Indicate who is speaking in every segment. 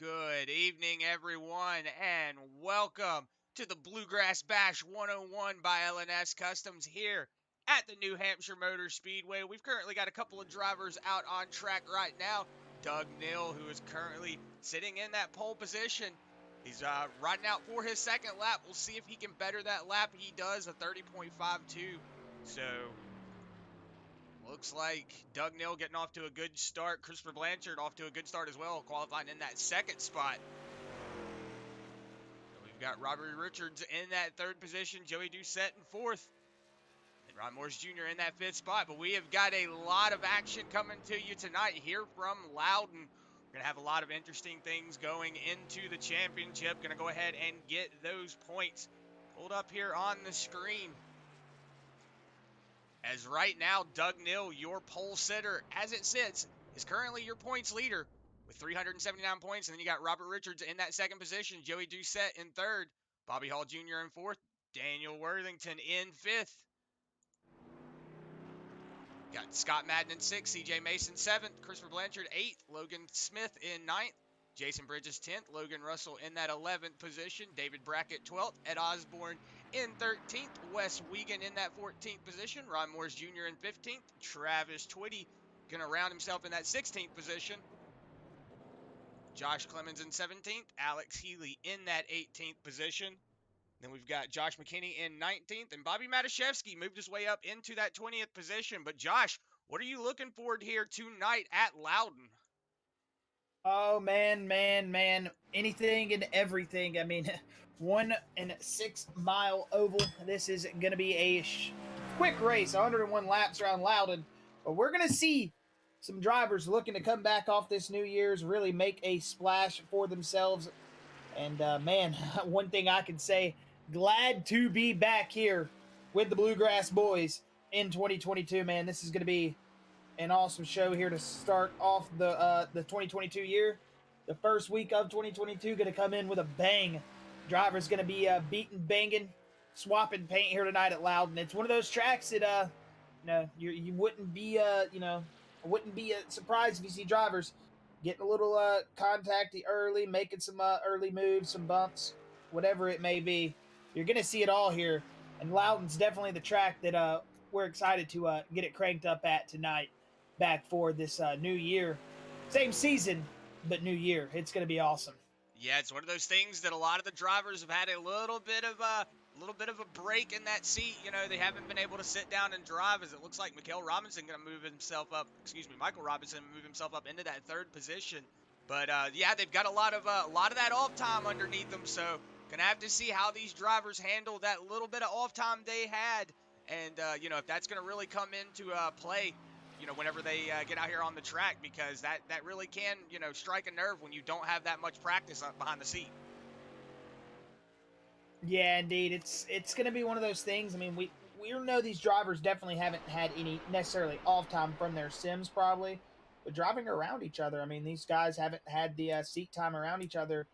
Speaker 1: Good evening, everyone, and welcome to the Bluegrass Bash 101 by LNS Customs here at the New Hampshire Motor Speedway. We've currently got a couple of drivers out on track right now. Doug Neal, who is currently sitting in that pole position. He's riding out for his second lap. We'll see if he can better that lap. He does a 30.52. So looks like Doug Neal getting off to a good start. Christopher Blanchard off to a good start as well, qualifying in that second spot. We've got Robert Richards in that third position, Joey Doucette in fourth, and Ron Morris Jr. in that fifth spot. But we have got a lot of action coming to you tonight here from Loudon. We're going to have a lot of interesting things going into the championship. Going to go ahead and get those points pulled up here on the screen. As right now, Doug Neal, your pole sitter, as it sits, is currently your points leader with 379 points. And then you got Robert Richards in that second position, Joey Doucette in third, Bobby Hall Jr. in fourth, Daniel Worthington in fifth. Got Scott Madden in sixth, CJ Mason seventh, Christopher Blanchard eighth, Logan Smith in ninth, Jason Bridges 10th, Logan Russell in that 11th position, David Brackett 12th, Ed Osborne in 13th, Wes Wiegand in that 14th position, Ron Morris Jr. in 15th, Travis Twitty going to round himself in that 16th position, Josh Clemens in 17th, Alex Healy in that 18th position. Then we've got Josh McKinney in 19th, and Bobby Matuszewski moved his way up into that 20th position. But Josh, what are you looking forward here tonight at Loudon?
Speaker 2: Oh man. Anything and everything. I mean, 1 and 6 mile oval. This is going to be a quick race, 101 laps around Loudon. But we're going to see some drivers looking to come back off this New Year's, really make a splash for themselves. And man, one thing I can say, glad to be back here with the Bluegrass boys in 2022, man. This is going to be an awesome show here to start off the 2022 year. The first week of 2022 going to come in with a bang. Drivers going to be beating, banging, swapping paint here tonight at Loudon. It's one of those tracks that you wouldn't be wouldn't be surprised if you see drivers getting a little contacty early, making some early moves, some bumps, whatever it may be. You're going to see it all here, and Loudon's definitely the track that we're excited to get it cranked up at tonight. Back for this new year, same season, but new year. It's going to be awesome.
Speaker 1: Yeah, it's one of those things that a lot of the drivers have had a little bit of a break in that seat. You know, they haven't been able to sit down and drive, as it looks like Michael Robinson going to move himself up. Michael Robinson move himself up into that third position. But yeah, they've got a lot of that off time underneath them. So gonna have to see how these drivers handle that little bit of off time they had, and if that's gonna really come into play. Whenever they get out here on the track, because that really can, strike a nerve when you don't have that much practice behind the seat.
Speaker 2: Yeah, indeed. It's going to be one of those things. I mean, we know these drivers definitely haven't had any necessarily off time from their sims, probably, but driving around each other. I mean, these guys haven't had the seat time around each other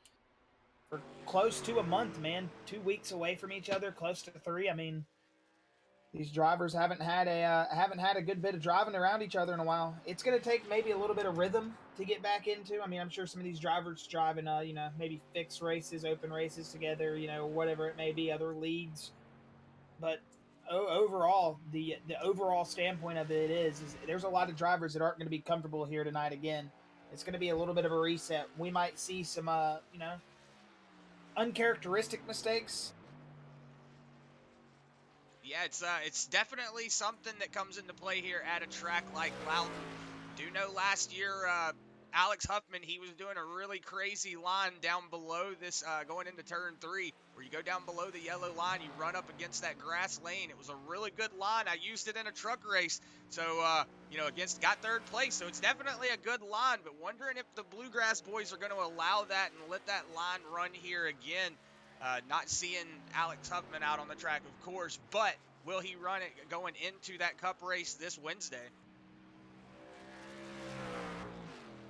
Speaker 2: for close to a month, man. 2 weeks away from each other, close to 3. I mean, these drivers haven't had a good bit of driving around each other in a while. It's going to take maybe a little bit of rhythm to get back into. I mean, I'm sure some of these drivers driving, maybe fixed races, open races together, whatever it may be, other leagues. But overall, the overall standpoint of it is there's a lot of drivers that aren't going to be comfortable here tonight again. It's going to be a little bit of a reset. We might see some, uncharacteristic mistakes.
Speaker 1: Yeah, it's definitely something that comes into play here at a track like Loudon. Do know last year, Alex Huffman, he was doing a really crazy line down below this, going into turn 3, where you go down below the yellow line, you run up against that grass lane. It was a really good line. I used it in a truck race, so got third place. So it's definitely a good line. But wondering if the Bluegrass boys are going to allow that and let that line run here again. Not seeing Alex Huffman out on the track, of course, but will he run it going into that Cup race this Wednesday?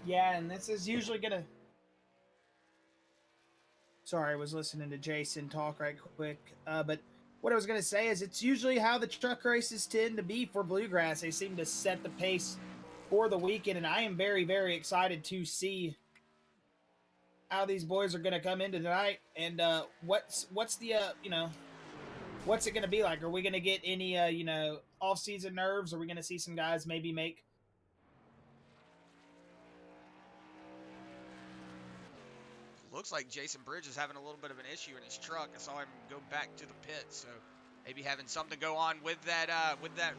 Speaker 2: Yeah, and this is usually going to... Sorry, I was listening to Jason talk right quick. But what I was going to say is it's usually how the truck races tend to be for Bluegrass. They seem to set the pace for the weekend, and I am very, very excited to see how these boys are going to come into tonight, and what's the what's it going to be like? Are we going to get any off season nerves? Are we going to see some guys maybe make?
Speaker 1: Looks like Jason Bridge is having a little bit of an issue in his truck. I saw him go back to the pit, so maybe having something go on with that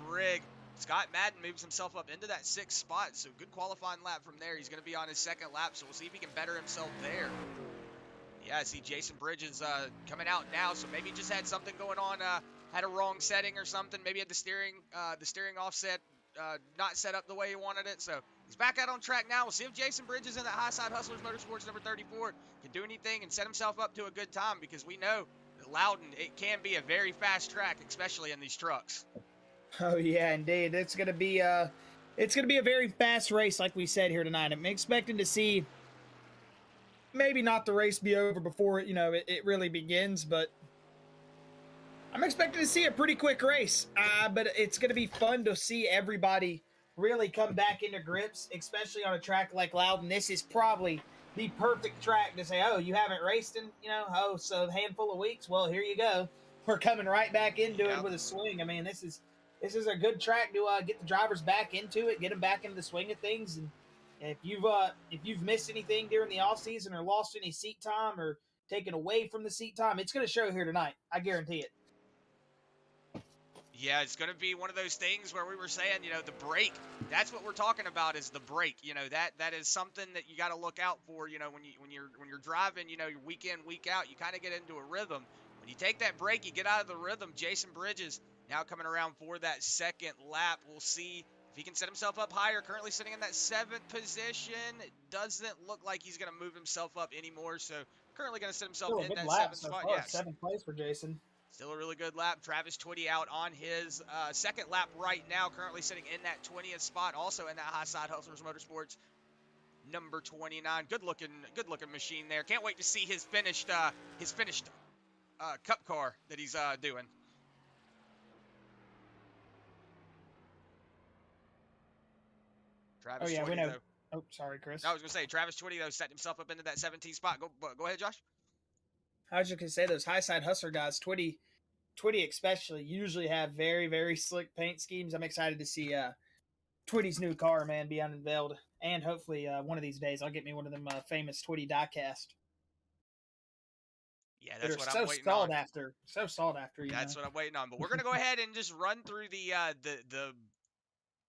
Speaker 1: rig. Scott Madden moves himself up into that 6th spot, so good qualifying lap from there. He's going to be on his 2nd lap, so we'll see if he can better himself there. Yeah, I see Jason Bridges coming out now, so maybe he just had something going on, had a wrong setting or something. Maybe had the steering offset not set up the way he wanted it. So he's back out on track now. We'll see if Jason Bridges in that High Side Hustlers Motorsports number 34 can do anything and set himself up to a good time, because we know that Loudon, it can be a very fast track, especially in these trucks.
Speaker 2: Oh yeah, indeed. It's gonna be a very fast race, like we said here tonight. I'm expecting to see maybe not the race be over before it really begins, but I'm expecting to see a pretty quick race. But it's gonna be fun to see everybody really come back into grips, especially on a track like Loudon. This is probably the perfect track to say, oh, you haven't raced in so a handful of weeks. Well, here you go. We're coming right back into it with a swing. I mean, this is a good track to get the drivers back into it, get them back into the swing of things. And if you've missed anything during the off season or lost any seat time or taken away from the seat time, it's going to show here tonight. I guarantee it.
Speaker 1: Yeah, it's going to be one of those things where we were saying, the brake. That's what we're talking about, is the brake. That is something that you got to look out for. When you're driving, week in, week out, you kind of get into a rhythm. When you take that break, you get out of the rhythm. Jason Bridges now coming around for that 2nd lap. We'll see if he can set himself up higher. Currently sitting in that 7th position. It doesn't look like he's going to move himself up anymore. So currently going to sit himself in that 7th spot.
Speaker 2: Yeah, 7th place for Jason.
Speaker 1: Still a really good lap. Travis Twitty out on his 2nd lap right now. Currently sitting in that 20th spot. Also in that High Side Hustlers Motorsports number 29. Good looking machine there. Can't wait to see his finished cup car that he's doing. Travis Twitty,
Speaker 2: we know.
Speaker 1: Though.
Speaker 2: Oh, sorry, Chris.
Speaker 1: I was gonna say Travis Twitty though set himself up into that 17th spot. Go ahead, Josh.
Speaker 2: I was just gonna say those high side hustler guys, Twitty especially, usually have very, very slick paint schemes. I'm excited to see Twitty's new car, man, be unveiled, and hopefully one of these days I'll get me one of them famous Twitty diecast.
Speaker 1: Yeah, that's what
Speaker 2: I'm
Speaker 1: waiting on.
Speaker 2: So sought after.
Speaker 1: That's what I'm waiting on. But we're gonna go ahead and just run through the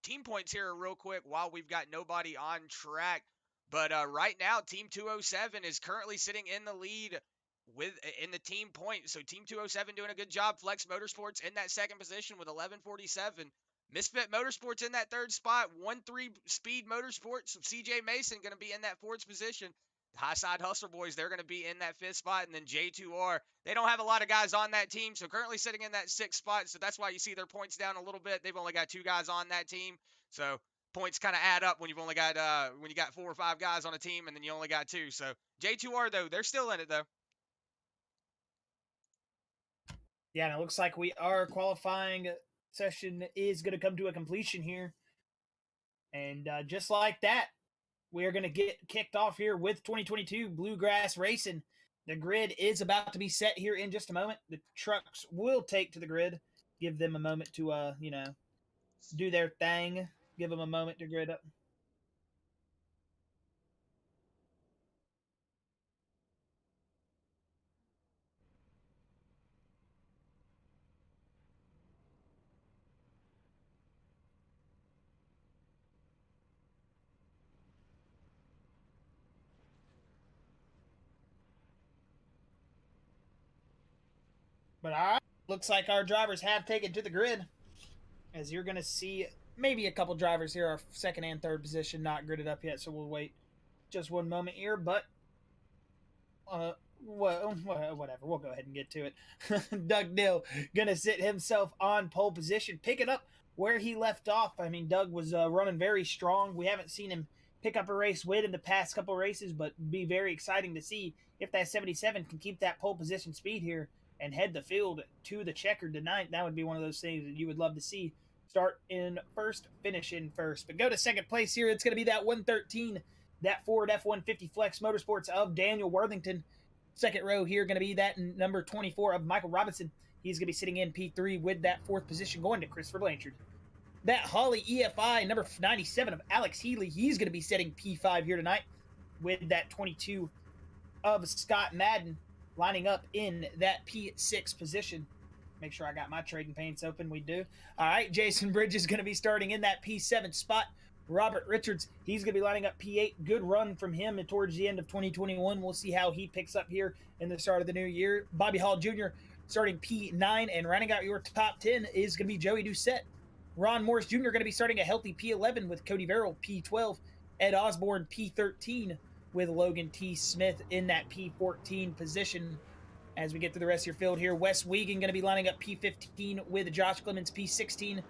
Speaker 1: team points here real quick while we've got nobody on track. But right now, Team 207 is currently sitting in the lead in the team points. So Team 207 doing a good job. Flex Motorsports in that 2nd position with 11:47. Misfit Motorsports in that 3rd spot. 1-3 Speed Motorsports. CJ Mason going to be in that 4th position. High Side Hustler Boys, they're going to be in that 5th spot. And then J2R, they don't have a lot of guys on that team, so currently sitting in that 6th spot. So that's why you see their points down a little bit. They've only got 2 guys on that team. So points kind of add up when you've only got when you got 4 or 5 guys on a team and then you only got 2. So J2R, though, they're still in it, though.
Speaker 2: Yeah, and it looks like our qualifying session is going to come to a completion here. And just like that, we are going to get kicked off here with 2022 Bluegrass Racing. The grid is about to be set here in just a moment. The trucks will take to the grid. Give them a moment to, do their thing. Give them a moment to grid up. But all right, looks like our drivers have taken to the grid. As you're going to see maybe a couple drivers here, our 2nd and 3rd position not gridded up yet, so we'll wait just one moment here. But whatever, we'll go ahead and get to it. Doug Dill going to sit himself on pole position, picking up where he left off. I mean, Doug was running very strong. We haven't seen him pick up a race win in the past couple races, but be very exciting to see if that 77 can keep that pole position speed here and head the field to the checkered tonight. That would be one of those things that you would love to see. Start in 1st, finish in 1st. But go to 2nd place here. It's going to be that 113 that Ford F-150 Flex Motorsports of Daniel Worthington. Second row here going to be that number 24 of Michael Robinson. He's going to be sitting in P3 with that fourth position going to Christopher Blanchard. That Holly EFI number 97 of Alex Healy, he's going to be setting P5 here tonight with that 22 of Scott Madden lining up in that P6 position. Make sure I got my trading paints open. We do. All right, Jason Bridges is going to be starting in that P7 spot. Robert Richards, he's going to be lining up P8. Good run from him towards the end of 2021. We'll see how he picks up here in the start of the new year. Bobby Hall Jr. starting P9, and rounding out your top 10 is going to be Joey Doucette. Ron Morris Jr. going to be starting a healthy P11 with Cody Verrill, P12. Ed Osborne, P13, with Logan T. Smith in that P14 position. As we get through the rest of your field here, Wes Wiegand going to be lining up P15 with Josh Clemens, P16.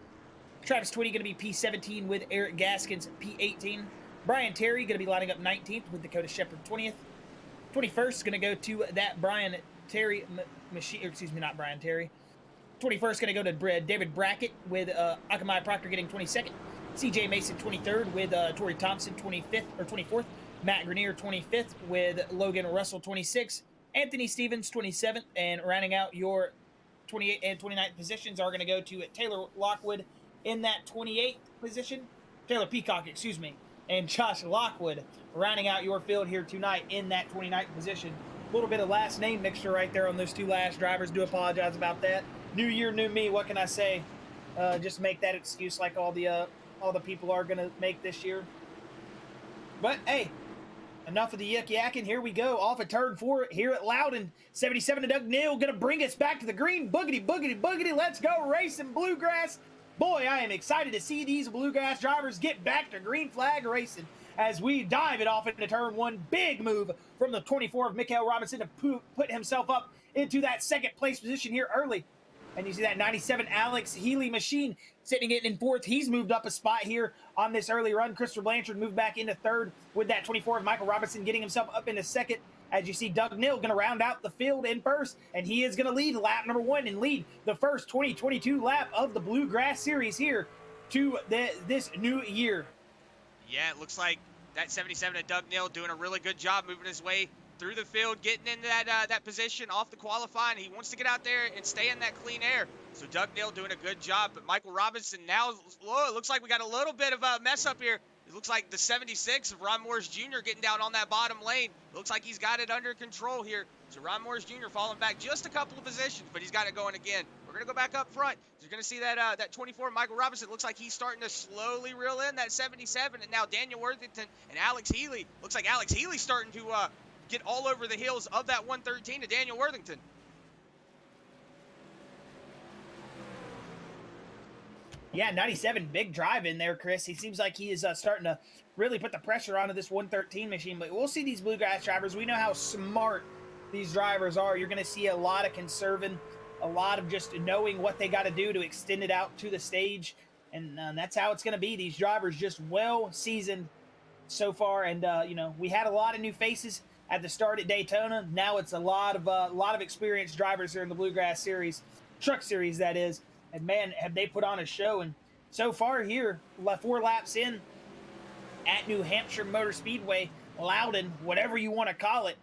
Speaker 2: Travis Twitty going to be P17 with Eric Gaskins, P18. Brian Terry going to be lining up 19th with Dakota Shepard, 20th. 21st is going to go to that Brian Terry machine, excuse me, not Brian Terry. 21st going to go to David Brackett with Akamai Proctor getting 22nd. CJ Mason 23rd with Torrey Thompson 25th or 24th. Matt Grenier 25th with Logan Russell 26th. Anthony Stevens 27th, and rounding out your 28th and 29th positions are going to go to Taylor Lockwood in that 28th position. Taylor Peacock, excuse me, and Josh Lockwood rounding out your field here tonight in that 29th position. A little bit of last name mixture right there on those two last drivers. Do apologize about that. New year, new me. What can I say? Just make that excuse like all the people are going to make this year. But hey, enough of the yakking. Here we go. Off at turn 4 here at Loudon. 77 to Doug Neal going to bring us back to the green. Boogity, boogity, boogity. Let's go racing Bluegrass. Boy, I am excited to see these Bluegrass drivers get back to green flag racing as we dive it off into turn 1. Big move from the 24 of Mikael Robinson to put himself up into that second place position here early. And you see that 97 Alex Healy machine sitting it in 4th. He's moved up a spot here on this early run. Christopher Blanchard moved back into 3rd with that 24 of Michael Robinson getting himself up into 2nd. As you see, Doug Neal going to round out the field in 1st, and he is going to lead lap number 1 and lead the first 2022 lap of the Bluegrass Series here to this new year.
Speaker 1: Yeah, it looks like that 77 of Doug Neal doing a really good job moving his way through the field, getting into that position off the qualifying. He wants to get out there and stay in that clean air. So Doug Neal doing a good job, but Michael Robinson now, it looks like we got a little bit of a mess up here. It looks like the 76 of Ron Morris Jr. getting down on that bottom lane. Looks like he's got it under control here. So Ron Morris Jr. falling back just a couple of positions, but he's got it going again. We're going to go back up front. You're going to see that 24 Michael Robinson. Looks like he's starting to slowly reel in that 77, and now Daniel Worthington and Alex Healy. Looks like Alex Healy starting to get all over the heels of that 113 to Daniel Worthington.
Speaker 2: Yeah, 97, big drive in there, Chris. He seems like he is starting to really put the pressure onto this 113 machine. But we'll see these Bluegrass drivers. We know how smart these drivers are. You're going to see a lot of conserving, a lot of just knowing what they got to do to extend it out to the stage. And that's how it's going to be. These drivers just well-seasoned so far. And, we had a lot of new faces at the start at Daytona. Now it's a lot of experienced drivers here in the Bluegrass Series, Truck Series, that is. And, man, have they put on a show. And so far here, 4 laps in at New Hampshire Motor Speedway, Loudon, whatever you want to call it,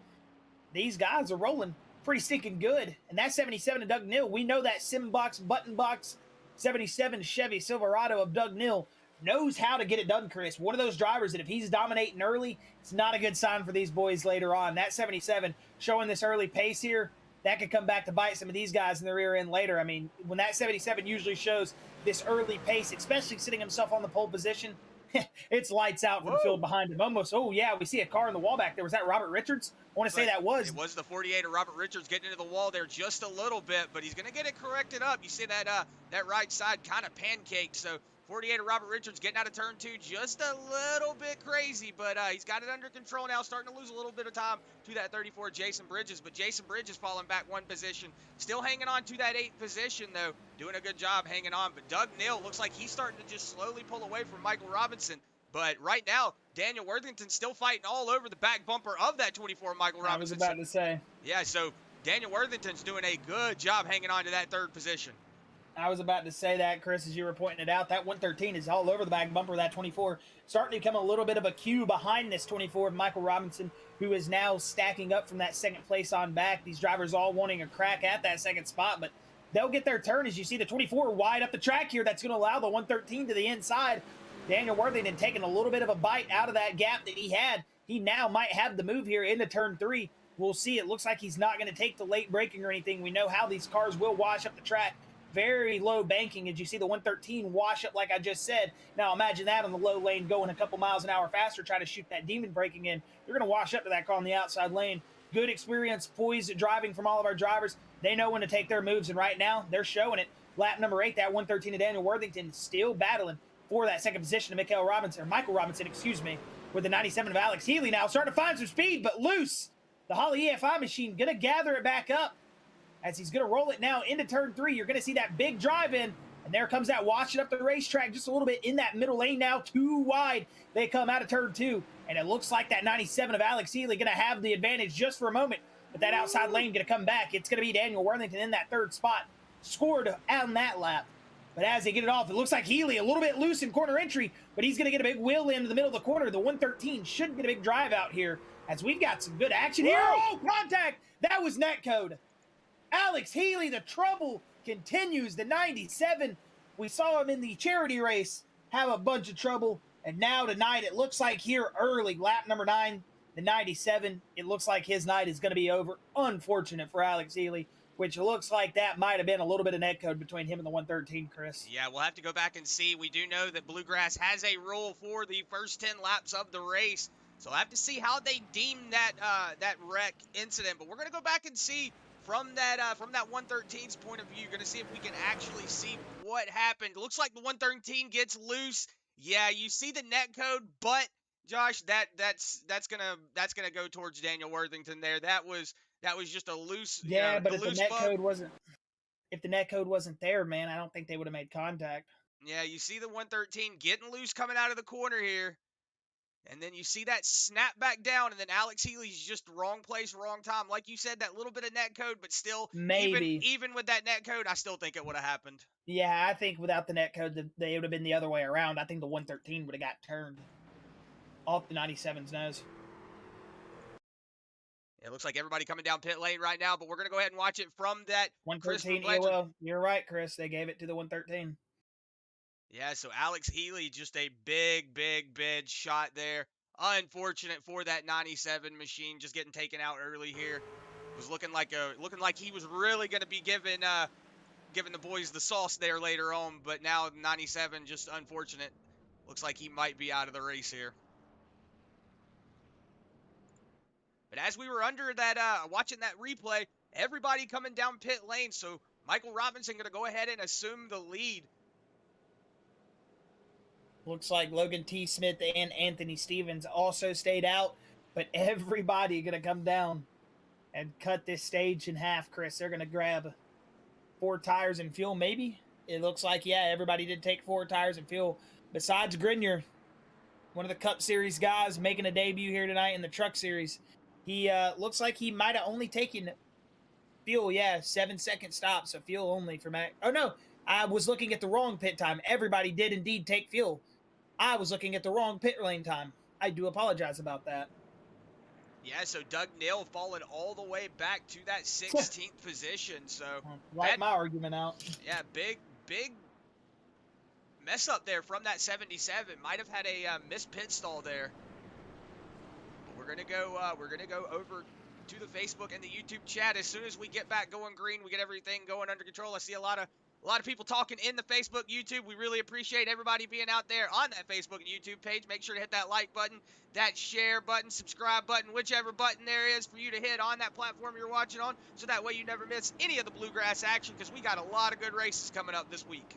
Speaker 2: these guys are rolling pretty stinking good. And that 77 of Doug Neal, we know that sim box, button box, 77 Chevy Silverado of Doug Neal knows how to get it done, Chris. One of those drivers that if he's dominating early, it's not a good sign for these boys later on. That 77 showing this early pace here, that could come back to bite some of these guys in the rear end later. I mean, when that 77 usually shows this early pace, especially sitting himself on the pole position, it's lights out for the field behind him. Almost, oh yeah, we see a car in the wall back there. Was that Robert Richards? I want to say that was.
Speaker 1: It was the 48 of Robert Richards getting into the wall there just a little bit, but he's going to get it corrected up. You see that right side kind of pancaked, so 48 of Robert Richards getting out of turn 2 just a little bit crazy, but he's got it under control now, starting to lose a little bit of time to that 34 Jason Bridges, but Jason Bridges falling back 1 position, still hanging on to that 8th position though, doing a good job hanging on. But Doug Neal looks like he's starting to just slowly pull away from Michael Robinson, but right now Daniel Worthington's still fighting all over the back bumper of that 24 Michael Robinson.
Speaker 2: I was about to say.
Speaker 1: Yeah, so Daniel Worthington's doing a good job hanging on to that 3rd position.
Speaker 2: I was about to say that, Chris, as you were pointing it out. That 113 is all over the back bumper of that 24. Starting to become a little bit of a queue behind this 24 of Michael Robinson, who is now stacking up from that second place on back. These drivers all wanting a crack at that second spot, but they'll get their turn as you see the 24 wide up the track here. That's going to allow the 113 to the inside. Daniel Worthington taking a little bit of a bite out of that gap that he had. He now might have the move here into turn 3. We'll see. It looks like he's not going to take the late braking or anything. We know how these cars will wash up the track. Very low banking as you see the 113 wash up like I just said. Now imagine that on the low lane going a couple miles an hour faster, trying to shoot that demon braking in. You're going to wash up to that car on the outside lane. Good experience, poised driving from all of our drivers. They know when to take their moves, and right now they're showing it. Lap number 8, that 113 of Daniel Worthington still battling for that second position to Michael Robinson, excuse me, with the 97 of Alex Healy now starting to find some speed, but loose. The Holly EFI machine going to gather it back up as he's going to roll it now into turn 3. You're going to see that big drive in, and there comes that washing up the racetrack just a little bit in that middle lane now, too wide. They come out of turn 2, and it looks like that 97 of Alex Healy going to have the advantage just for a moment, but that outside lane going to come back. It's going to be Daniel Worthington in that third spot, scored on that lap. But as they get it off, it looks like Healy a little bit loose in corner entry, but he's going to get a big wheel into the middle of the corner. The 113 should get a big drive out here as we've got some good action here. Oh, contact! That was netcode. Alex Healy, the trouble continues. The 97, we saw him in the charity race have a bunch of trouble, and now tonight it looks like here early, lap number 9, the 97, it looks like his night is going to be over. Unfortunate for Alex Healy, which looks like that might have been a little bit of netcode between him and the 113, Chris.
Speaker 1: Yeah, we'll have to go back and see. We do know that Bluegrass has a rule for the first 10 laps of the race, so we'll have to see how they deem that that wreck incident. But we're going to go back and see from that 113's point of view. Going to see if we can actually see what happened. Looks like the 113 gets loose. Yeah, you see the netcode, but Josh, that's gonna go towards Daniel Worthington there. That was just a loose.
Speaker 2: Yeah, but if the netcode wasn't there, man, I don't think they would have made contact.
Speaker 1: Yeah, you see the 113 getting loose coming out of the corner here. And then you see that snap back down, and then Alex Healy's just wrong place, wrong time. Like you said, that little bit of netcode, but still,
Speaker 2: maybe
Speaker 1: even with that netcode, I still think it would have happened.
Speaker 2: Yeah, I think without the netcode, they would have been the other way around. I think the 113 would have got turned off the 97's nose.
Speaker 1: It looks like everybody coming down pit lane right now, but we're going to go ahead and watch it from that
Speaker 2: 113. Yeah, well, you're right, Chris. They gave it to the 113.
Speaker 1: Yeah, so Alex Healy, just a big shot there. Unfortunate for that 97 machine, just getting taken out early here. It was looking like he was really going to be giving the boys the sauce there later on, but now 97 just unfortunate. Looks like he might be out of the race here. But as we were under that, watching that replay, everybody coming down pit lane, so Michael Robinson going to go ahead and assume the lead.
Speaker 2: Looks like Logan T. Smith and Anthony Stevens also stayed out, but everybody going to come down and cut this stage in half, Chris. They're going to grab 4 tires and fuel, maybe? It looks like, yeah, everybody did take 4 tires and fuel. Besides Grenier, one of the Cup Series guys making a debut here tonight in the Truck Series. He looks like he might have only taken fuel, 7-second stop, so fuel only for Mac. Oh, no, I was looking at the wrong pit time. Everybody did indeed take fuel. I was looking at the wrong pit lane time. I do apologize about that.
Speaker 1: Yeah, so Doug Neal falling all the way back to that 16th position. So
Speaker 2: my argument out.
Speaker 1: Yeah, big mess up there from that 77. Might have had a missed pit stall there. But we're gonna go over to the Facebook and the YouTube chat as soon as we get back going green. We get everything going under control. I see a lot of people talking in the Facebook, YouTube. We really appreciate everybody being out there on that Facebook and YouTube page. Make sure to hit that like button, that share button, subscribe button, whichever button there is for you to hit on that platform you're watching on, so that way you never miss any of the Bluegrass action, because we got a lot of good races coming up this week.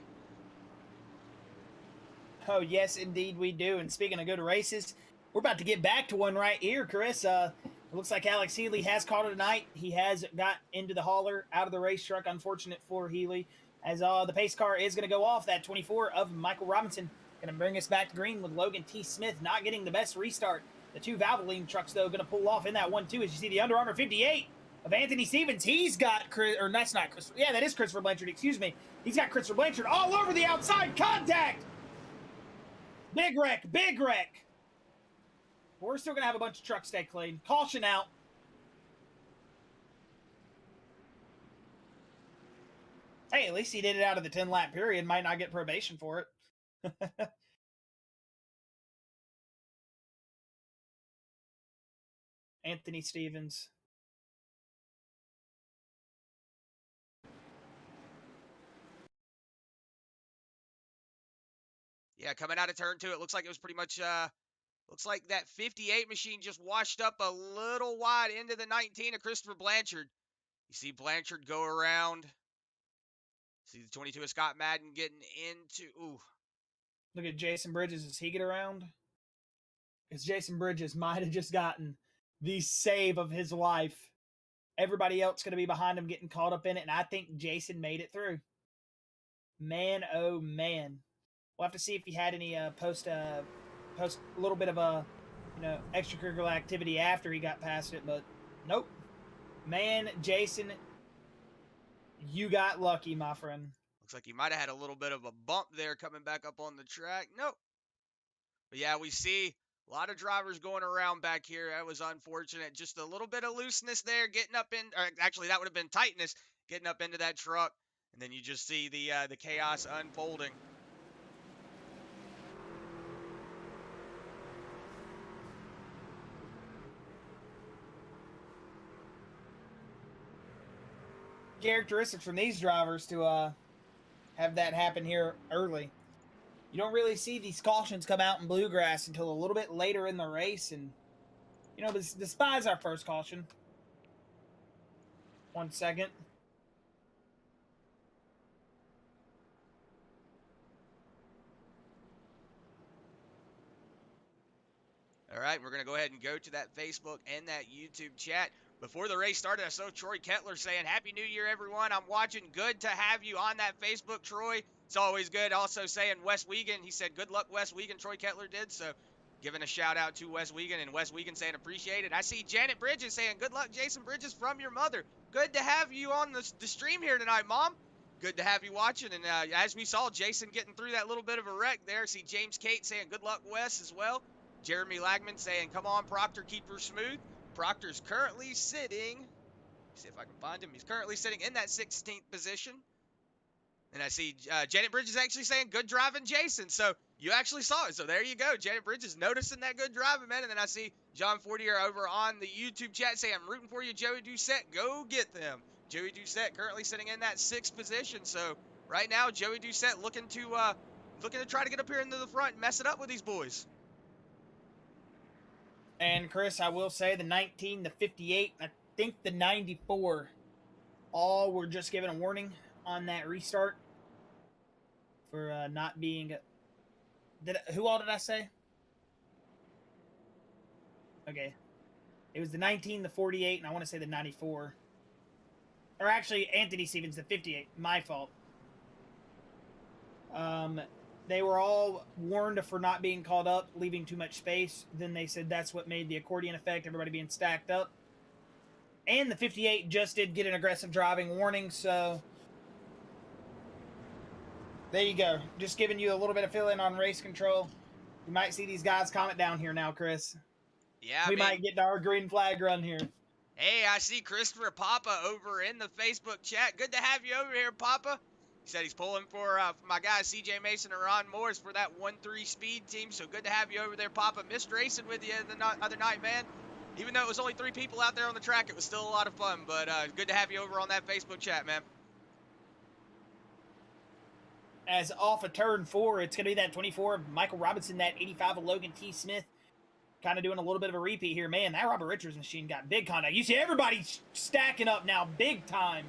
Speaker 2: Oh, yes, indeed we do. And speaking of good races, we're about to get back to one right here, Chris. It looks like Alex Healy has caught it tonight. He has got into the hauler out of the race truck. Unfortunate for Healy, as the pace car is going to go off. That 24 of Michael Robinson going to bring us back to green with Logan T. Smith not getting the best restart. The 2 Valvoline trucks, though, going to pull off in that 1-2. As you see the Under Armour 58 of Anthony Stevens. He's got Chris, or that's not Chris. Yeah, that is Christopher Blanchard. Excuse me. He's got Christopher Blanchard all over the outside. Contact. Big wreck. Big wreck. We're still gonna have a bunch of trucks stay clean. Caution out. Hey, at least he did it out of the 10-lap period. Might not get probation for it. Anthony Stevens.
Speaker 1: Yeah, coming out of turn 2, it looks like it was pretty much, looks like that 58 machine just washed up a little wide into the 19 of Christopher Blanchard. You see Blanchard go around. See the 22 of Scott Madden getting into, ooh.
Speaker 2: Look at Jason Bridges as he get around. Because Jason Bridges might have just gotten the save of his life. Everybody else going to be behind him getting caught up in it, and I think Jason made it through. Man, oh man. We'll have to see if he had any post a little bit of a extracurricular activity after he got past it, but nope. Man, Jason, you got lucky, my friend.
Speaker 1: Looks like he might have had a little bit of a bump there coming back up on the track. Nope. But yeah, we see a lot of drivers going around back here. That was unfortunate. Just a little bit of looseness there, getting up in, or actually that would have been tightness, getting up into that truck. And then you just see the chaos unfolding.
Speaker 2: Characteristics from these drivers to have that happen here early. You don't really see these cautions come out in Bluegrass until a little bit later in the race, and despise our first caution. 1 second.
Speaker 1: All right, we're going to go ahead and go to that Facebook and that YouTube chat. Before the race started, I saw Troy Kettler saying, Happy New Year, everyone. I'm watching. Good to have you on that Facebook, Troy. It's always good. Also saying Wes Wiegand. He said, good luck, Wes Wiegand. Troy Kettler did. So giving a shout out to Wes Wiegand, and Wes Wiegand saying appreciate it. I see Janet Bridges saying, good luck, Jason Bridges, from your mother. Good to have you on the stream here tonight, Mom. Good to have you watching. And as we saw, Jason getting through that little bit of a wreck there. See James Kate saying, good luck, Wes, as well. Jeremy Lagman saying, come on, Proctor, keep her smooth. Proctor's currently sitting, see if I can find him. He's currently sitting in that 16th position. And I see Janet Bridges actually saying, good driving, Jason. So you actually saw it. So there you go. Janet Bridges noticing that good driving, man. And then I see John Fortier over on the YouTube chat saying, I'm rooting for you, Joey Doucette. Go get them. Joey Doucette currently sitting in that 6th position. So right now, Joey Doucette looking to try to get up here into the front and mess it up with these boys.
Speaker 2: And Chris, I will say the 19, the 58, I think the 94, all were just given a warning on that restart for not being. Who all did I say? Okay, it was the 19, the 48, and I want to say the 94. Or actually, Anthony Stevens, the 58. My fault. They were all warned for not being called up, leaving too much space. Then they said that's what made the accordion effect, everybody being stacked up. And the 58 just did get an aggressive driving warning, so there you go. Just giving you a little bit of fill-in on race control. You might see these guys comment down here now, Chris.
Speaker 1: Yeah,
Speaker 2: we might get to our green flag run here.
Speaker 1: Hey, I see Christopher Papa over in the Facebook chat. Good to have you over here, Papa. He said he's pulling for my guys CJ Mason and Ron Morris for that 1-3 speed team. So good to have you over there, Papa. Missed racing with you the other night, man. Even though it was only 3 people out there on the track, it was still a lot of fun. But good to have you over on that Facebook chat, man.
Speaker 2: As off of turn 4, it's going to be that 24 of Michael Robinson, that 85 of Logan T. Smith. Kind of doing a little bit of a repeat here. Man, that Robert Richards machine got big contact. You see everybody stacking up now big time.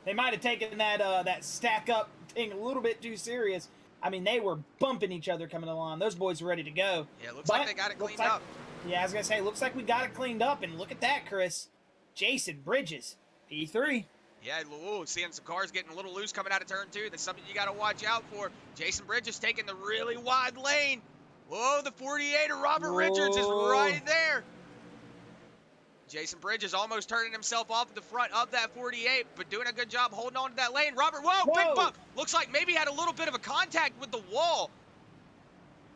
Speaker 2: They might have taken that stack up thing a little bit too serious. I mean, they were bumping each other coming along. Those boys were ready to go.
Speaker 1: Yeah, looks like they got it cleaned up.
Speaker 2: Yeah, I was going to say, looks like we got it cleaned up. And look at that, Chris. Jason Bridges, P3.
Speaker 1: Yeah, seeing some cars getting a little loose coming out of turn 2. That's something you got to watch out for. Jason Bridges taking the really wide lane. Whoa, the 48 of Robert Richards is right there. Jason Bridges almost turning himself off at the front of that 48, but doing a good job holding on to that lane. Robert, whoa, big bump. Looks like maybe had a little bit of a contact with the wall.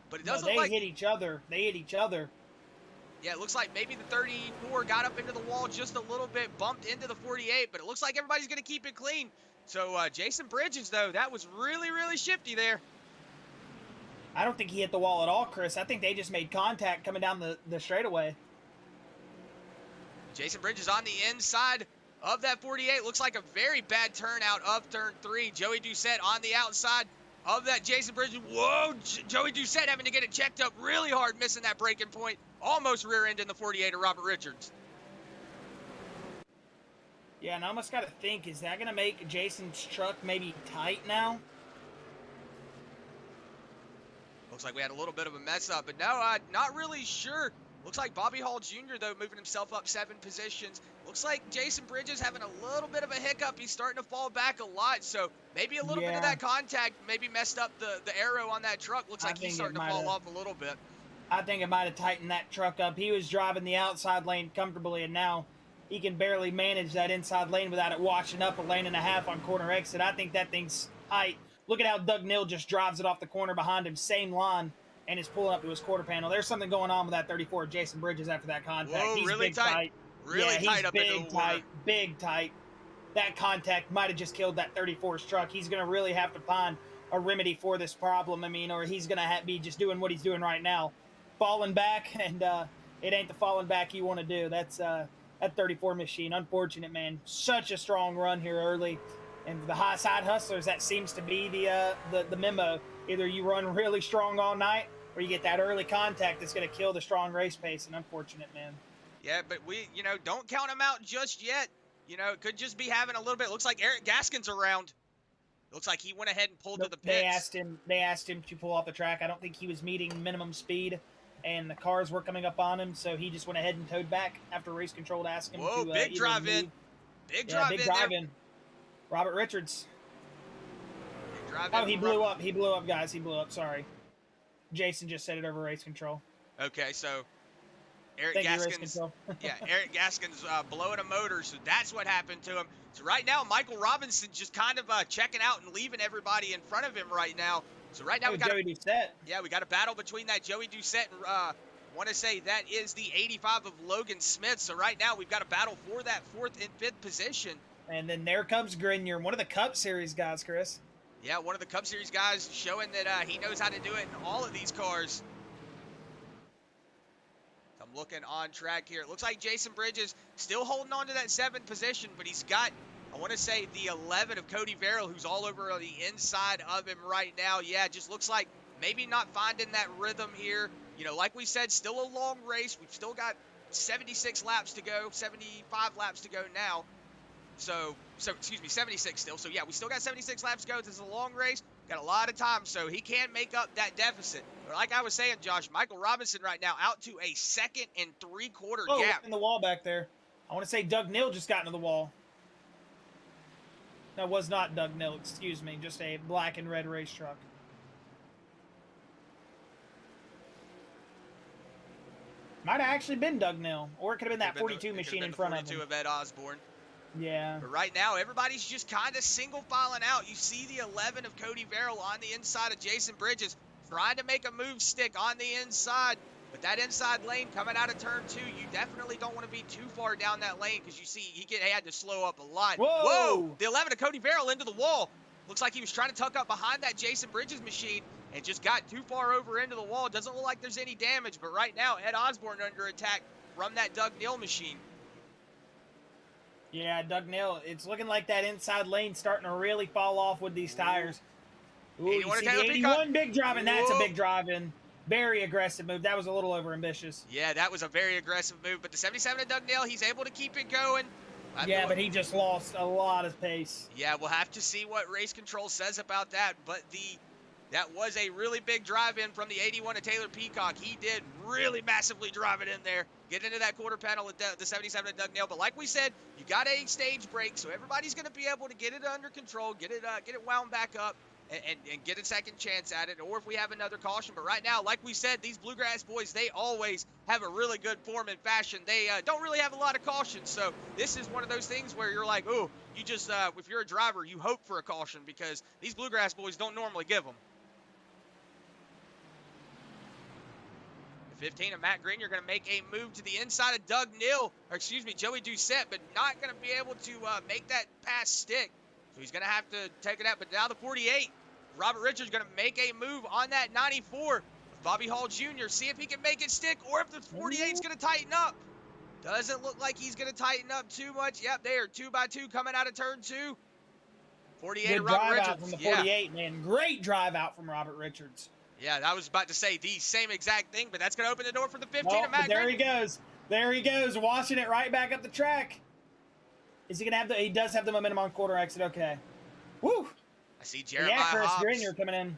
Speaker 1: But it doesn't
Speaker 2: they hit each other. They hit each other.
Speaker 1: Yeah, it looks like maybe the 34 got up into the wall just a little bit, bumped into the 48, but it looks like everybody's going to keep it clean. So Jason Bridges, though, that was really, really shifty there.
Speaker 2: I don't think he hit the wall at all, Chris. I think they just made contact coming down the straightaway.
Speaker 1: Jason Bridges on the inside of that 48. Looks like a very bad turnout of turn 3. Joey Doucette on the outside of that Jason Bridges. Whoa, Joey Doucette having to get it checked up really hard, missing that braking point. Almost rear-ending the 48 of Robert Richards.
Speaker 2: Yeah, and I almost got to think, is that going to make Jason's truck maybe tight now?
Speaker 1: Looks like we had a little bit of a mess up, but no, not really sure. Looks like Bobby Hall Jr., though, moving himself up 7 positions. Looks like Jason Bridges having a little bit of a hiccup. He's starting to fall back a lot, so maybe a little bit of that contact maybe messed up the aero on that truck. Looks like he's starting to fall off a little bit.
Speaker 2: I think it might have tightened that truck up. He was driving the outside lane comfortably, and now he can barely manage that inside lane without it washing up a lane and a half on corner exit. I think that thing's tight. Look at how Doug Neal just drives it off the corner behind him, same line, and is pulling up to his quarter panel. There's something going on with that 34 Jason Bridges after that contact.
Speaker 1: Whoa,
Speaker 2: he's
Speaker 1: really
Speaker 2: big
Speaker 1: tight. Really tight up
Speaker 2: big
Speaker 1: into the
Speaker 2: tight, big tight. That contact might have just killed that 34's truck. He's going to really have to find a remedy for this problem. I mean, or he's going to be just doing what he's doing right now, falling back, and it ain't the falling back you want to do. That's that 34 machine. Unfortunate, man. Such a strong run here early. And for the high side hustlers, that seems to be the memo. Either you run really strong all night, or you get that early contact that's going to kill the strong race pace. And unfortunate, man.
Speaker 1: Yeah, but we, don't count him out just yet. It could just be having a little bit. Looks like Eric Gaskin's around. Looks like he went ahead and pulled to the pits.
Speaker 2: They asked him to pull off the track. I don't think he was meeting minimum speed, and the cars were coming up on him, so he just went ahead and towed back after race control to ask him to
Speaker 1: big drive in. Big drive in.
Speaker 2: Robert Richards.
Speaker 1: Big drive
Speaker 2: in. He blew up. He blew up, guys. He blew up. Sorry. Jason just set it over race control.
Speaker 1: Okay, so Eric Gaskin's Eric Gaskin's blowing a motor, so that's what happened to him. So right now, Michael Robinson just kind of checking out and leaving everybody in front of him right now. So right now we got
Speaker 2: Joey Doucette.
Speaker 1: Yeah, we got a battle between that Joey Doucette and want to say that is the 85 of Logan Smith. So right now we've got a battle for that 4th and 5th position.
Speaker 2: And then there comes Grenier, one of the Cup Series guys, Chris.
Speaker 1: Yeah, one of the Cup Series guys showing that he knows how to do it in all of these cars. I'm looking on track here. It looks like Jason Bridges still holding on to that 7th position, but he's got, I want to say, the 11 of Cody Verrill, who's all over on the inside of him right now. Yeah, it just looks like maybe not finding that rhythm here. Like we said, still a long race. We've still got 76 laps to go, 75 laps to go now. So excuse me, 76 still. So yeah, we still got 76 laps to go. This is a long race. Got a lot of time, so he can make up that deficit. But like I was saying, Josh, Michael Robinson right now out to a 2nd and 3/4 gap.
Speaker 2: In the wall back there. I want to say Doug Neal just got into the wall. That was not Doug Neal, excuse me. Just a black and red race truck. Might have actually been Doug Neal, or it could have been that 42 machine in front of him.
Speaker 1: 42 of Ed Osborne.
Speaker 2: Yeah.
Speaker 1: But right now, everybody's just kind of single filing out. You see the 11 of Cody Verrill on the inside of Jason Bridges, trying to make a move stick on the inside. But that inside lane coming out of turn 2, you definitely don't want to be too far down that lane because you see he had to slow up a lot. Whoa! The 11 of Cody Verrill into the wall. Looks like he was trying to tuck up behind that Jason Bridges machine and just got too far over into the wall. Doesn't look like there's any damage, but right now, Ed Osborne under attack from that Doug Neal machine.
Speaker 2: Yeah, Doug Neal. It's looking like that inside lane starting to really fall off with these tires. Ooh, you see the 81 big driving. That's a big driving. Very aggressive move. That was a little over ambitious.
Speaker 1: Yeah, that was a very aggressive move. But the 77 of Doug Neal, he's able to keep it going.
Speaker 2: But he just lost a lot of pace.
Speaker 1: Yeah, we'll have to see what race control says about that. But that was a really big drive-in from the 81 of Taylor Peacock. He did really massively drive it in there. Get into that quarter panel with the 77 of Doug Neal. But like we said, you got a stage break, so everybody's going to be able to get it under control, get it wound back up. and get a second chance at it, or if we have another caution. But right now, like we said, these Bluegrass boys, they always have a really good form and fashion. They don't really have a lot of cautions, so this is one of those things where you're like, oh, you just, if you're a driver, you hope for a caution because these Bluegrass boys don't normally give them. 15 of Matt Green, you're going to make a move to the inside of Doug Neal, or excuse me, Joey Doucette, but not going to be able to make that pass stick. So he's going to have to take it out. But now the 48, Robert Richards going to make a move on that 94 of Bobby Hall Jr. See if he can make it stick or if the 48 is going to tighten up. Doesn't look like he's going to tighten up too much. Yep, they are 2 by 2 coming out of turn 2. 48
Speaker 2: Good
Speaker 1: of Robert
Speaker 2: drive
Speaker 1: Richards.
Speaker 2: out from the 48, man. Great drive out from Robert Richards.
Speaker 1: Yeah, I was about to say the same exact thing, but that's going to open the door for the 15 of Matt
Speaker 2: There
Speaker 1: Green.
Speaker 2: he goes. There he goes, washing it right back up the track. Is he going to have the... He does have the momentum on quarter exit. Okay. Woo!
Speaker 1: I see Jeremiah
Speaker 2: Chris
Speaker 1: Hobbs.
Speaker 2: Grenier coming in.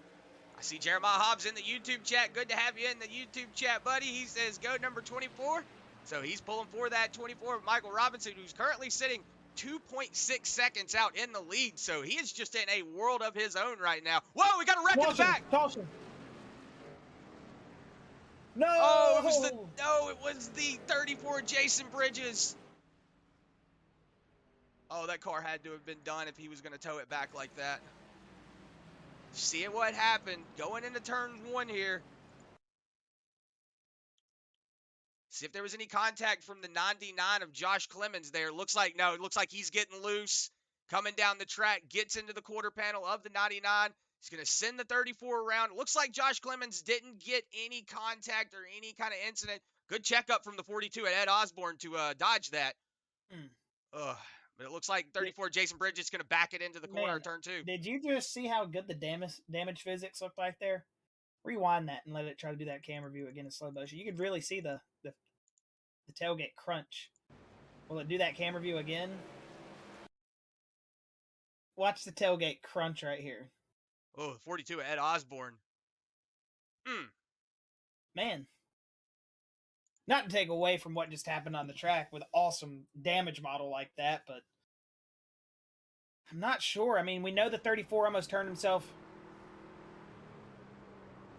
Speaker 1: I see Jeremiah Hobbs in the YouTube chat. Good to have you in the YouTube chat, buddy. He says go number 24. So he's pulling for that 24 of Michael Robinson, who's currently sitting 2.6 seconds out in the lead. So he is just in a world of his own right now. Whoa, we got a wreck in the back.
Speaker 2: Caution. No!
Speaker 1: Oh, it was the 34 Jason Bridges. Oh, that car had to have been done if he was going to tow it back like that. Seeing what happened, going into turn 1 here. See if there was any contact from the 99 of Josh Clemens there. Looks like, no, it looks like he's getting loose. Coming down the track, gets into the quarter panel of the 99. He's going to send the 34 around. It looks like Josh Clemens didn't get any contact or any kind of incident. Good checkup from the 42 at Ed Osborne to dodge that. But it looks like 34 Jason Bridges is going to back it into the corner of turn 2.
Speaker 2: Did you just see how good the damage physics looked like there? Rewind that and let it try to do that camera view again in slow motion. You could really see the tailgate crunch. Will it do that camera view again? Watch the tailgate crunch right here.
Speaker 1: Oh, 42 Ed Osborne.
Speaker 2: Man. Not to take away from what just happened on the track with awesome damage model like that, but I'm not sure. I mean, we know the 34 almost turned himself.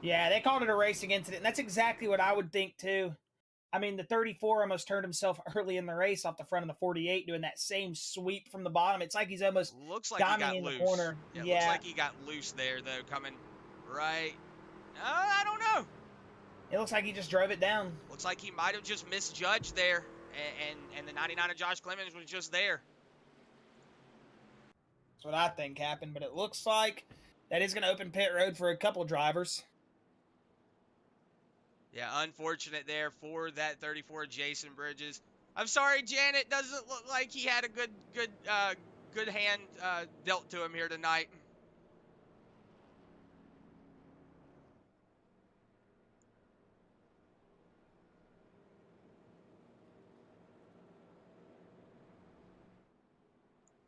Speaker 2: Yeah, they called it a racing incident, and that's exactly what I would think too. I mean, the 34 almost turned himself early in the race off the front of the 48, doing that same sweep from the bottom. It's like he's almost
Speaker 1: looks like he got
Speaker 2: in
Speaker 1: loose.
Speaker 2: The corner.
Speaker 1: Yeah, looks like he got loose there, though, coming right. I don't know.
Speaker 2: It looks like he just drove it down.
Speaker 1: Looks like he might have just misjudged there, and the 99 of Josh Clemens was just there.
Speaker 2: That's what I think happened, but it looks like that is going to open pit road for a couple drivers.
Speaker 1: Yeah, unfortunate there for that 34 Jason Bridges. I'm sorry, Janet. Doesn't look like he had a good hand dealt to him here tonight.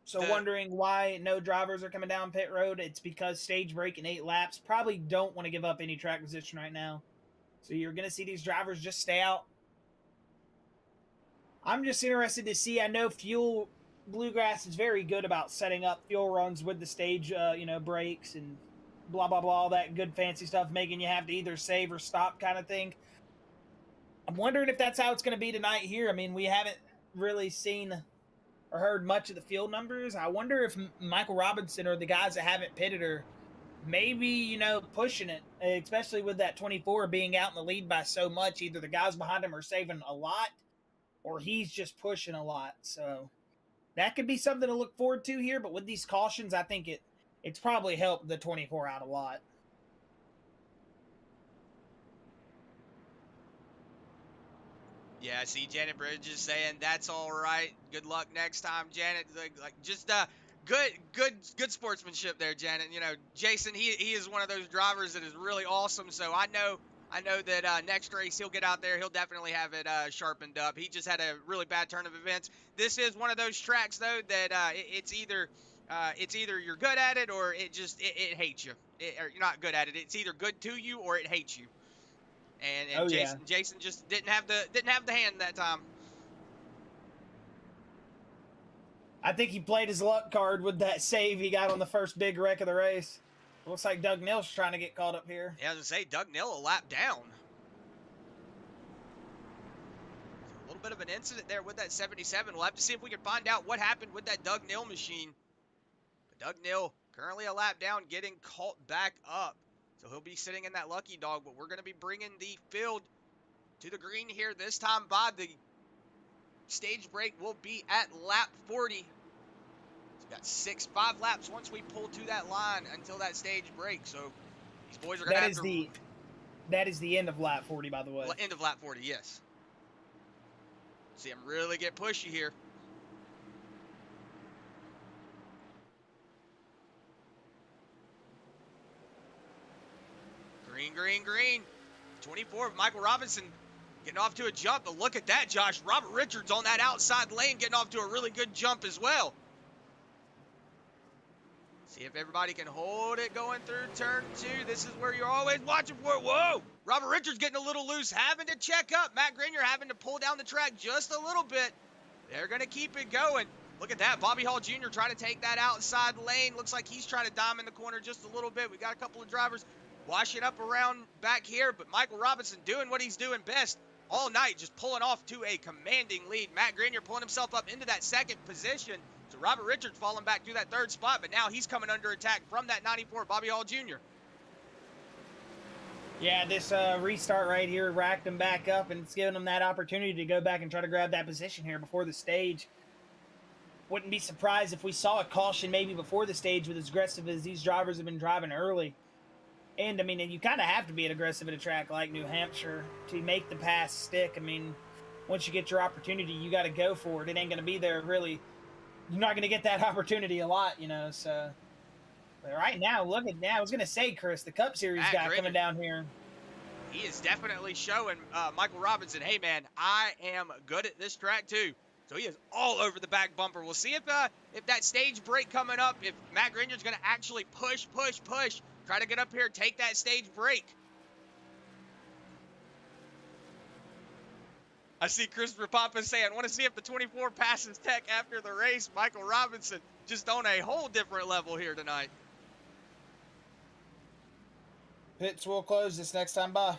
Speaker 2: So wondering why no drivers are coming down pit road. It's because stage break in 8 laps. Probably don't want to give up any track position right now. So you're going to see these drivers just stay out. I'm just interested to see. I know Bluegrass is very good about setting up fuel runs with the stage, breaks and blah, blah, blah, all that good fancy stuff, making you have to either save or stop kind of thing. I'm wondering if that's how it's going to be tonight here. I mean, we haven't really seen or heard much of the field numbers. I wonder if Michael Robinson or the guys that haven't pitted are maybe, pushing it, especially with that 24 being out in the lead by so much. Either the guys behind him are saving a lot or he's just pushing a lot. So that could be something to look forward to here. But with these cautions, I think it's probably helped the 24 out a lot.
Speaker 1: Yeah, I see Janet Bridges saying that's all right. Good luck next time, Janet. Just good sportsmanship there, Janet. Jason, he is one of those drivers that is really awesome. So I know that next race he'll get out there. He'll definitely have it sharpened up. He just had a really bad turn of events. This is one of those tracks though that it's either you're good at it or it hates you. Or you're not good at it. It's either good to you or it hates you. And Jason just didn't have the hand that time.
Speaker 2: I think he played his luck card with that save he got on the first big wreck of the race. Looks like Doug Nill's trying to get caught up here.
Speaker 1: Yeah, I was going to say, Doug Nill a lap down. So a little bit of an incident there with that 77. We'll have to see if we can find out what happened with that Doug Nill machine. But Doug Nill currently a lap down, getting caught back up. So he'll be sitting in that lucky dog, but we're going to be bringing the field to the green here this time by the stage break will be at lap 40. So we've got 5 laps once we pull to that line until that stage break. So these boys are going to have to...
Speaker 2: That is the end of lap 40, by the way.
Speaker 1: End of lap 40, yes. See him really get pushy here. Green, green, green. 24 of Michael Robinson getting off to a jump. But look at that, Josh. Robert Richards on that outside lane getting off to a really good jump as well. See if everybody can hold it going through turn 2. This is where you're always watching for it. Whoa! Robert Richards getting a little loose, having to check up. Matt Grenier having to pull down the track just a little bit. They're going to keep it going. Look at that. Bobby Hall Jr. trying to take that outside lane. Looks like he's trying to diamond the corner just a little bit. We got a couple of drivers washing up around back here, but Michael Robinson doing what he's doing best all night, just pulling off to a commanding lead. Matt Grenier pulling himself up into that second position. So Robert Richards falling back to that third spot, but now he's coming under attack from that 94 Bobby Hall Jr.
Speaker 2: Yeah, this restart right here racked him back up, and it's giving him that opportunity to go back and try to grab that position here before the stage. Wouldn't be surprised if we saw a caution maybe before the stage with as aggressive as these drivers have been driving early. And, I mean, you kind of have to be aggressive at a track like New Hampshire to make the pass stick. I mean, once you get your opportunity, you got to go for it. It ain't going to be there really. You're not going to get that opportunity a lot, you know, so... But right now, look at that. I was going to say, Chris, the Cup Series guy coming down here.
Speaker 1: He is definitely showing Michael Robinson, hey, man, I am good at this track, too. So he is all over the back bumper. We'll see if that stage break coming up, if Matt Grenier's going to actually push, try to get up here, take that stage break. I see Christopher Papa saying, I want to see if the 24 passes Tech after the race. Michael Robinson just on a whole different level here tonight.
Speaker 2: Pits will close this next time by.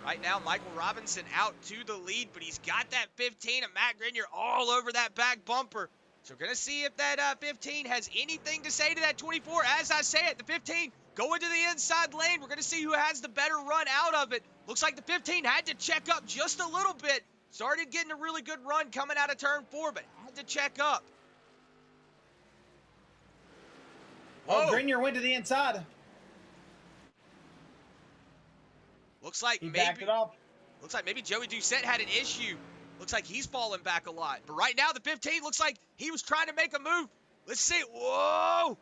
Speaker 1: Right now, Michael Robinson out to the lead, but he's got that 15 and Matt Grenier all over that back bumper. So we're going to see if that 15 has anything to say to that 24. As I say it, the 15 going to the inside lane. We're going to see who has the better run out of it. Looks like the 15 had to check up just a little bit. Started getting a really good run coming out of turn 4, but had to check up.
Speaker 2: Whoa. Oh, Grenier went to the inside.
Speaker 1: Looks like maybe Joey Doucette had an issue. Looks like he's falling back a lot. But right now, the 15 looks like he was trying to make a move. Let's see. Whoa!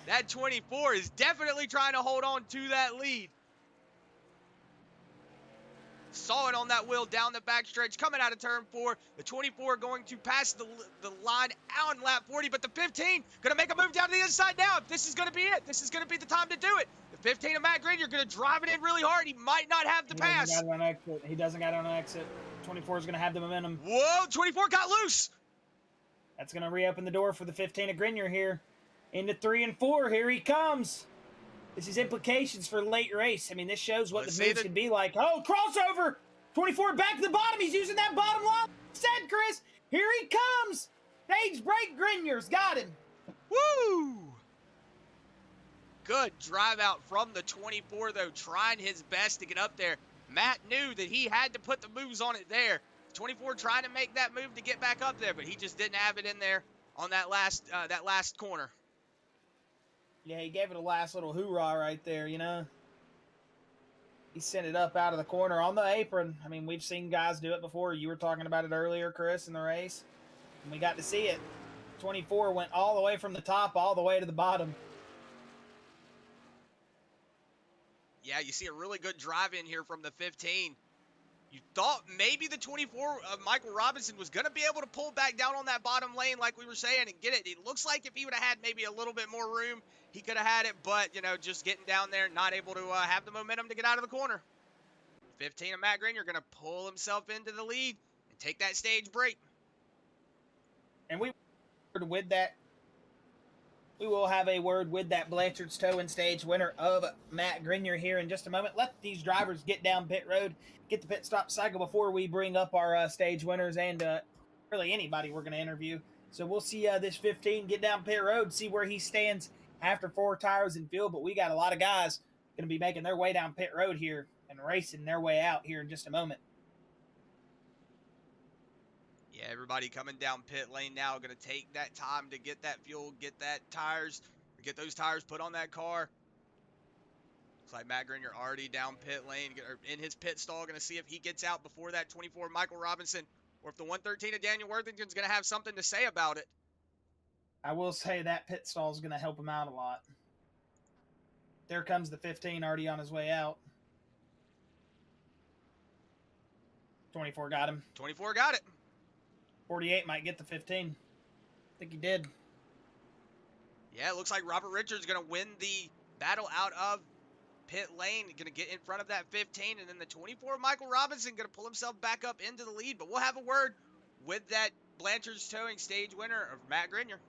Speaker 1: That 24 is definitely trying to hold on to that lead. Saw it on that wheel down the backstretch coming out of turn 4. The 24 going to pass the line out in lap 40, but the 15 going to make a move down to the inside now. If this is going to be it, this is going to be the time to do it. The 15 of Matt Grenier going to drive it in really hard. He might not have the pass.
Speaker 2: He doesn't got it on exit. 24 is going to have the momentum.
Speaker 1: Whoa, 24 got loose.
Speaker 2: That's going to reopen the door for the 15 of Grenier here. Into 3 and 4. Here he comes. This is implications for late race. I mean, this shows what the moves can be like. Oh, crossover! 24 back to the bottom. He's using that bottom line. Said Chris. Here he comes. Stage break. Grenier's got him.
Speaker 1: Woo! Good drive out from the 24, though, trying his best to get up there. Matt knew that he had to put the moves on it there. 24 trying to make that move to get back up there, but he just didn't have it in there on that last corner.
Speaker 2: Yeah, he gave it a last little hoorah right there, you know. He sent it up out of the corner on the apron. I mean, we've seen guys do it before. You were talking about it earlier, Chris, in the race. And we got to see it. 24 went all the way from the top all the way to the bottom.
Speaker 1: Yeah, you see a really good drive in here from the 15. You thought maybe the 24 of Michael Robinson was going to be able to pull back down on that bottom lane like we were saying and get it. It looks like if he would have had maybe a little bit more room, he could have had it. But, you know, just getting down there, not able to have the momentum to get out of the corner. 15 of Matt Grenier going to pull himself into the lead and take that stage break.
Speaker 2: And we We will have a word with that Blanchard's Towing Stage winner of Matt Grenier here in just a moment. Let these drivers get down pit road, get the pit stop cycle before we bring up our stage winners and really anybody we're going to interview. So we'll see this 15 get down pit road, see where he stands after 4 tires in field. But we got a lot of guys going to be making their way down pit road here and racing their way out here in just a moment.
Speaker 1: Yeah, everybody coming down pit lane now, going to take that time to get that fuel, get those tires put on that car. Looks like Matt Grenier already down pit lane, in his pit stall, going to see if he gets out before that 24 Michael Robinson, or if the 113 of Daniel Worthington's going to have something to say about it.
Speaker 2: I will say that pit stall is going to help him out a lot. There comes the 15 already on his way out. 24 got him.
Speaker 1: 24 got it.
Speaker 2: 48 might get the 15. I think he did.
Speaker 1: Yeah, it looks like Robert Richards going to win the battle out of pit lane, going to get in front of that 15, and then the 24 Michael Robinson going to pull himself back up into the lead. But we'll have a word with that Blanchard's Towing Stage winner of Matt Grenier.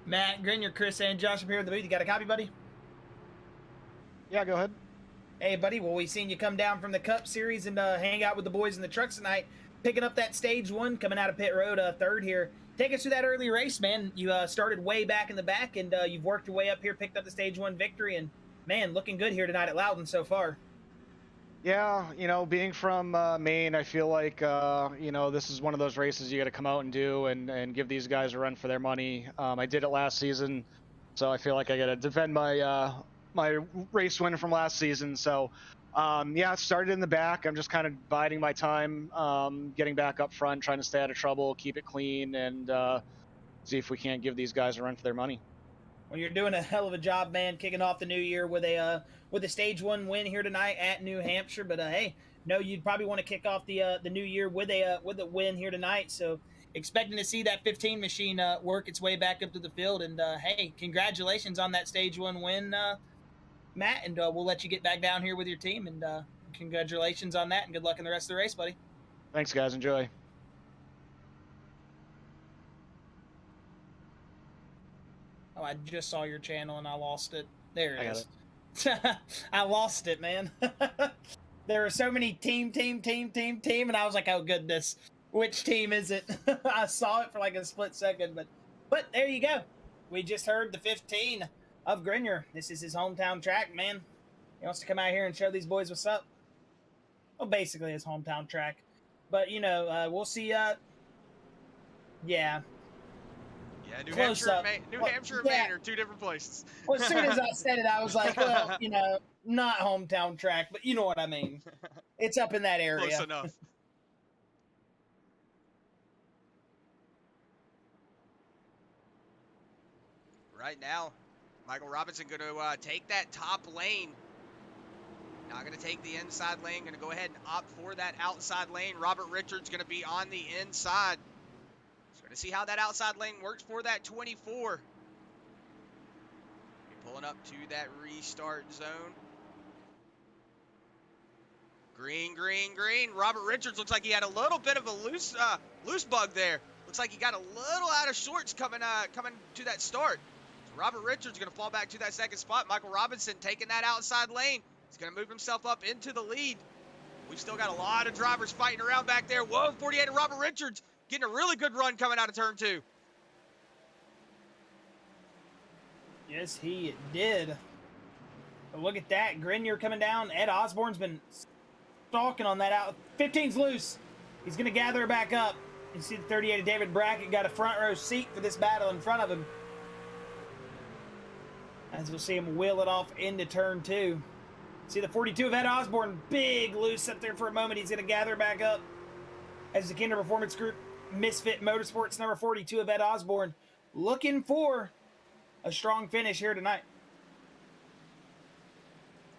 Speaker 2: Matt Grenier, Chris, and Josh up here in the booth. You got a copy, buddy?
Speaker 3: Yeah, go ahead.
Speaker 2: Hey, buddy. Well, we seen you come down from the Cup Series and hang out with the boys in the trucks tonight, picking up that stage 1, coming out of pit road, third here. Take us through that early race, man. You started way back in the back, and you've worked your way up here, picked up the stage 1 victory, and, man, looking good here tonight at Loudon so far.
Speaker 3: Yeah, being from Maine, I feel like, this is one of those races you got to come out and do and give these guys a run for their money. I did it last season, so I feel like I got to defend my my race win from last season. So, yeah, it started in the back. I'm just kind of biding my time, getting back up front, trying to stay out of trouble, keep it clean, and see if we can't give these guys a run for their money.
Speaker 2: Well, you're doing a hell of a job, man, kicking off the new year with a stage 1 win here tonight at New Hampshire. But hey, no, you'd probably want to kick off the new year with a win here tonight. So expecting to see that 15 machine work its way back up to the field. And hey, congratulations on that stage 1 win, Matt. And we'll let you get back down here with your team. And congratulations on that, and good luck in the rest of the race, buddy.
Speaker 3: Thanks, guys. Enjoy.
Speaker 2: Oh, I just saw your channel and I lost it. There it is.
Speaker 3: It.
Speaker 2: I lost it, man. There are so many team, and I was like, oh goodness, which team is it? I saw it for like a split second, but there you go. We just heard the 15 of Grenier. This is his hometown track, man. He wants to come out here and show these boys what's up. Well, basically his hometown track, but we'll see. Yeah.
Speaker 1: Yeah, New Hampshire and Maine are 2 different places.
Speaker 2: Well, as soon as I said it, I was like, well, not hometown track, but you know what I mean. It's up in that area.
Speaker 1: Close enough. Right now, Michael Robinson going to take that top lane. Not going to take the inside lane. Going to go ahead and opt for that outside lane. Robert Richards going to be on the inside. To see how that outside lane works for that 24. Pulling up to that restart zone. Green. Robert Richards looks like he had a little bit of a loose bug there. Looks like he got a little out of sorts coming to that start. So Robert Richards going to fall back to that second spot. Michael Robinson taking that outside lane. He's going to move himself up into the lead. We've still got a lot of drivers fighting around back there. Whoa, 48 and Robert Richards getting a really good run coming out of turn 2.
Speaker 2: Yes, he did. But look at that. Grenier coming down. Ed Osborne's been stalking on that out. 15's loose. He's going to gather her back up. You see the 38 of David Brackett got a front row seat for this battle in front of him. As we'll see him wheel it off into turn 2. See the 42 of Ed Osborne. Big loose up there for a moment. He's going to gather her back up. As the Kinder Performance Group Misfit Motorsports number 42 of Ed Osborne looking for a strong finish here tonight.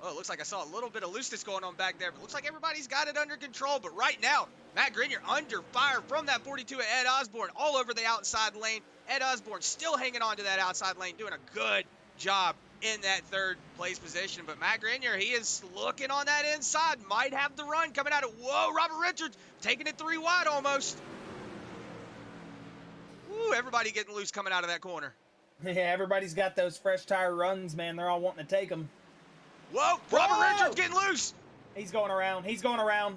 Speaker 1: Oh, it looks like I saw a little bit of looseness going on back there, but looks like everybody's got it under control. But right now, Matt Grenier under fire from that 42 of Ed Osborne all over the outside lane. Ed Osborne still hanging on to that outside lane, doing a good job in that third place position. But Matt Grenier, he is looking on that inside. Might have the run coming out of, whoa, Robert Richards taking it 3 wide almost. Woo, everybody getting loose coming out of that corner.
Speaker 2: Yeah, everybody's got those fresh tire runs, man. They're all wanting to take them.
Speaker 1: Whoa, Robert Richards getting loose.
Speaker 2: He's going around. He's going around.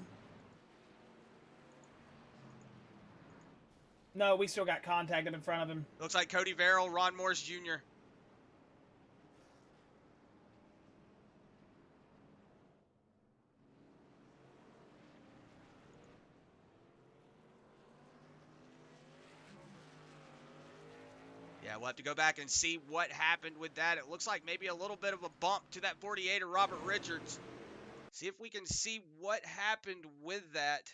Speaker 2: No, we still got contacted in front of him.
Speaker 1: Looks like Cody Verrill, Ron Morris Jr. Yeah, we'll have to go back and see what happened with that. It looks like maybe a little bit of a bump to that 48 of Robert Richards. See if we can see what happened with that.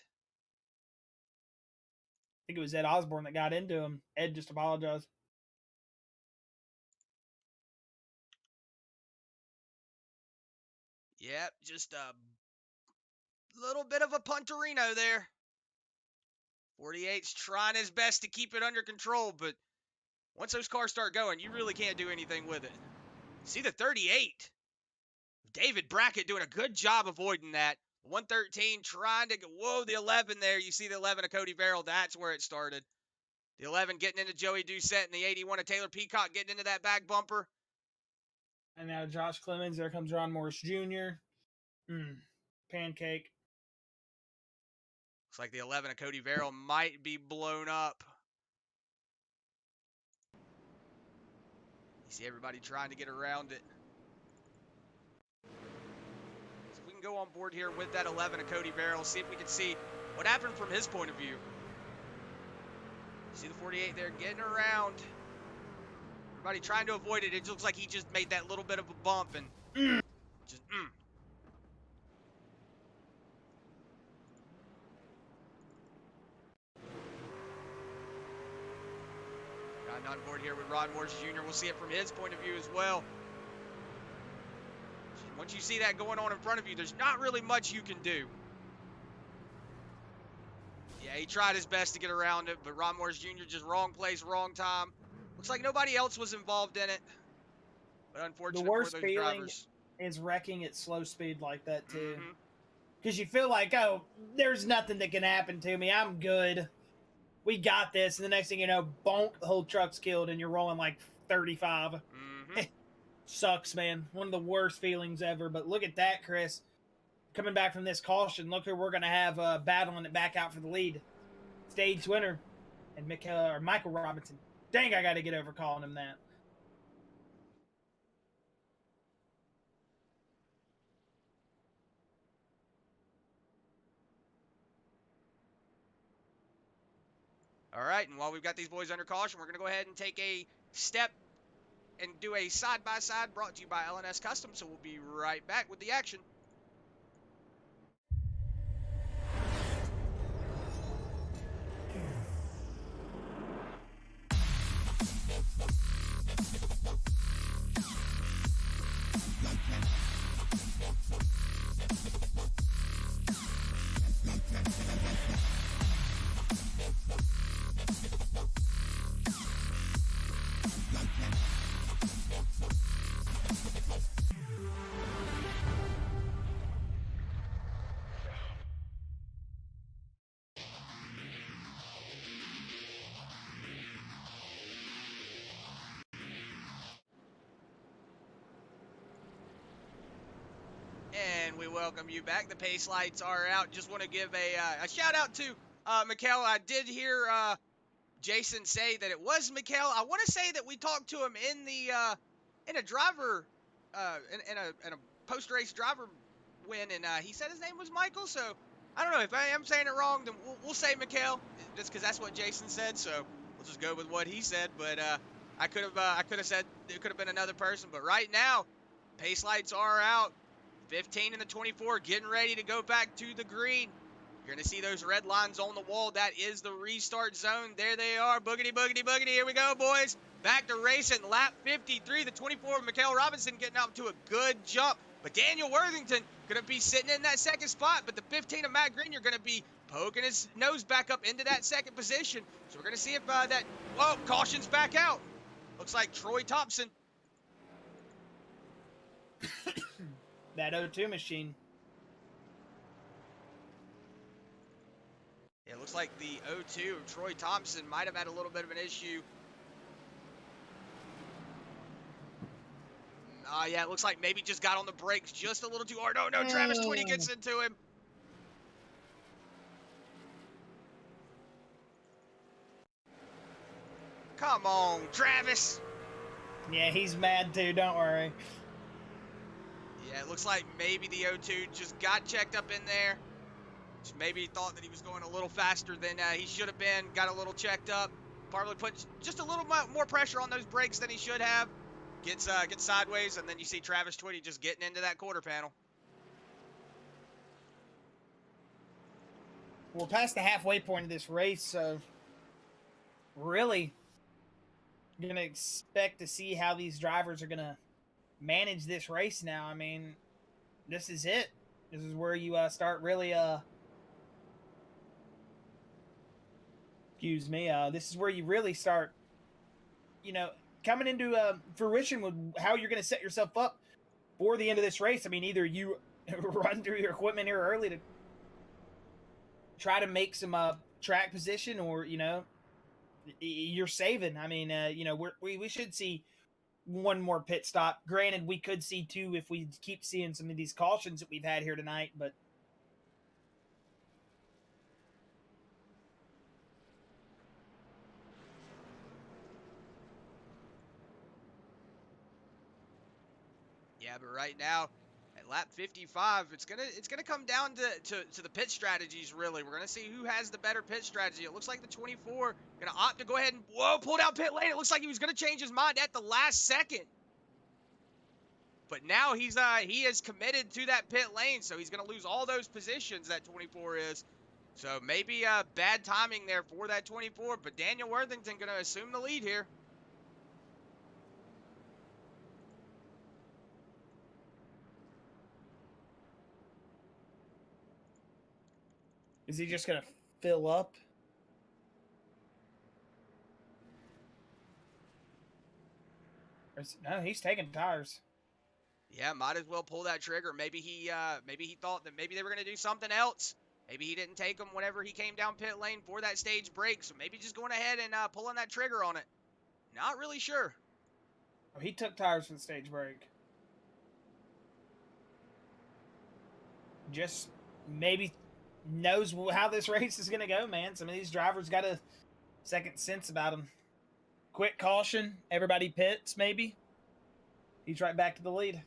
Speaker 2: I think it was Ed Osborne that got into him. Ed just apologized.
Speaker 1: Yep, just a little bit of a punterino there. 48's trying his best to keep it under control, but once those cars start going, you really can't do anything with it. See the 38. David Brackett doing a good job avoiding that. 113 trying to go. Whoa, the 11 there. You see the 11 of Cody Verrill. That's where it started. The 11 getting into Joey Doucette and the 81 of Taylor Peacock getting into that back bumper.
Speaker 2: And now Josh Clemens. There comes Ron Morris Jr. Pancake.
Speaker 1: Looks like the 11 of Cody Verrill might be blown up. You see everybody trying to get around it. So if we can go on board here with that 11 of Cody Verrill, see if we can see what happened from his point of view. See the 48 there getting around. Everybody trying to avoid it. It looks like he just made that little bit of a bump and just Gotten on board here with Ron Morris Jr. We'll see it from his point of view as well. Once you see that going on in front of you, there's not really much you can do. Yeah, he tried his best to get around it, but Ron Morris Jr. just wrong place, wrong time. Looks like nobody else was involved in it. But unfortunately,
Speaker 2: the worst
Speaker 1: for those
Speaker 2: feeling
Speaker 1: drivers
Speaker 2: is wrecking at slow speed like that too. Because you feel like, oh, there's nothing that can happen to me. I'm good. We got this. And the next thing you know, bonk, the whole truck's killed and you're rolling like 35. Sucks, man. One of the worst feelings ever. But look at that, Chris. Coming back from this caution, look who we're going to have battling it back out for the lead. Stage winner and Michael Robinson. Dang, I got to get over calling him that.
Speaker 1: All right, and while we've got these boys under caution, we're going to go ahead and take a step and do a side-by-side brought to you by LNS Custom, so we'll be right back with the action. And we welcome you back. The pace lights are out. Just want to give a shout out to Mikkel. I did hear Jason say that it was Mikkel. I want to say that we talked to him in the in a driver in a post race driver win, and he said his name was Michael. So I don't know if I am saying it wrong. Then we'll say Mikkel, just because that's what Jason said. So we'll just go with what he said. But I could have said it could have been another person. But right now, pace lights are out. 15 and the 24 getting ready to go back to the green. You're going to see those red lines on the wall. That is the restart zone. There they are. Boogity, boogity, boogity. Here we go, boys. Back to racing. Lap 53. The 24 of Mikkel Robinson getting up to a good jump. But Daniel Worthington going to be sitting in that second spot. But the 15 of Matt Green, you're going to be poking his nose back up into that second position. So we're going to see if that... Whoa, caution's back out. Looks like Troy Thompson
Speaker 2: That O2 machine.
Speaker 1: It looks like the 0-2 of Troy Thompson might have had a little bit of an issue. Yeah, it looks like maybe just got on the brakes just a little too hard. Oh, no, Travis Twitty gets into him. Come on, Travis.
Speaker 2: Yeah, he's mad too, don't worry.
Speaker 1: Yeah, it looks like maybe the 0-2 just got checked up in there. Just maybe thought that he was going a little faster than he should have been. Got a little checked up. Probably put just a little more pressure on those brakes than he should have. Gets sideways, and then you see Travis Twitty just getting into that quarter panel.
Speaker 2: We're past the halfway point of this race, so really going to expect to see how these drivers are going to manage this race now. I mean, this is it. This is where you start really excuse me, this is where you really start, coming into fruition with how you're going to set yourself up for the end of this race. I mean, either you run through your equipment here early to try to make some track position, or you're saving. I mean, we should see one more pit stop. Granted, we could see two if we keep seeing some of these cautions that we've had here tonight, but
Speaker 1: yeah, but right now at lap 55, it's gonna come down to the pit strategies. Really, we're gonna see who has the better pit strategy. It looks like the 24 gonna opt to go ahead and pull down pit lane. It looks like he was gonna change his mind at the last second, but now he is committed to that pit lane, so he's gonna lose all those positions that 24 is. So maybe bad timing there for that 24, but Daniel Worthington gonna assume the lead here.
Speaker 2: is he just going to fill up? No, he's taking tires.
Speaker 1: Yeah, might as well pull that trigger. Maybe he thought that maybe they were going to do something else. Maybe he didn't take them whenever he came down pit lane for that stage break. So maybe just going ahead and pulling that trigger on it. Not really sure.
Speaker 2: Oh, he took tires for the stage break. Just maybe knows how this race is going to go, man. Some of these drivers got a second sense about them. Quick caution. Everybody pits, maybe. He's right back to the lead.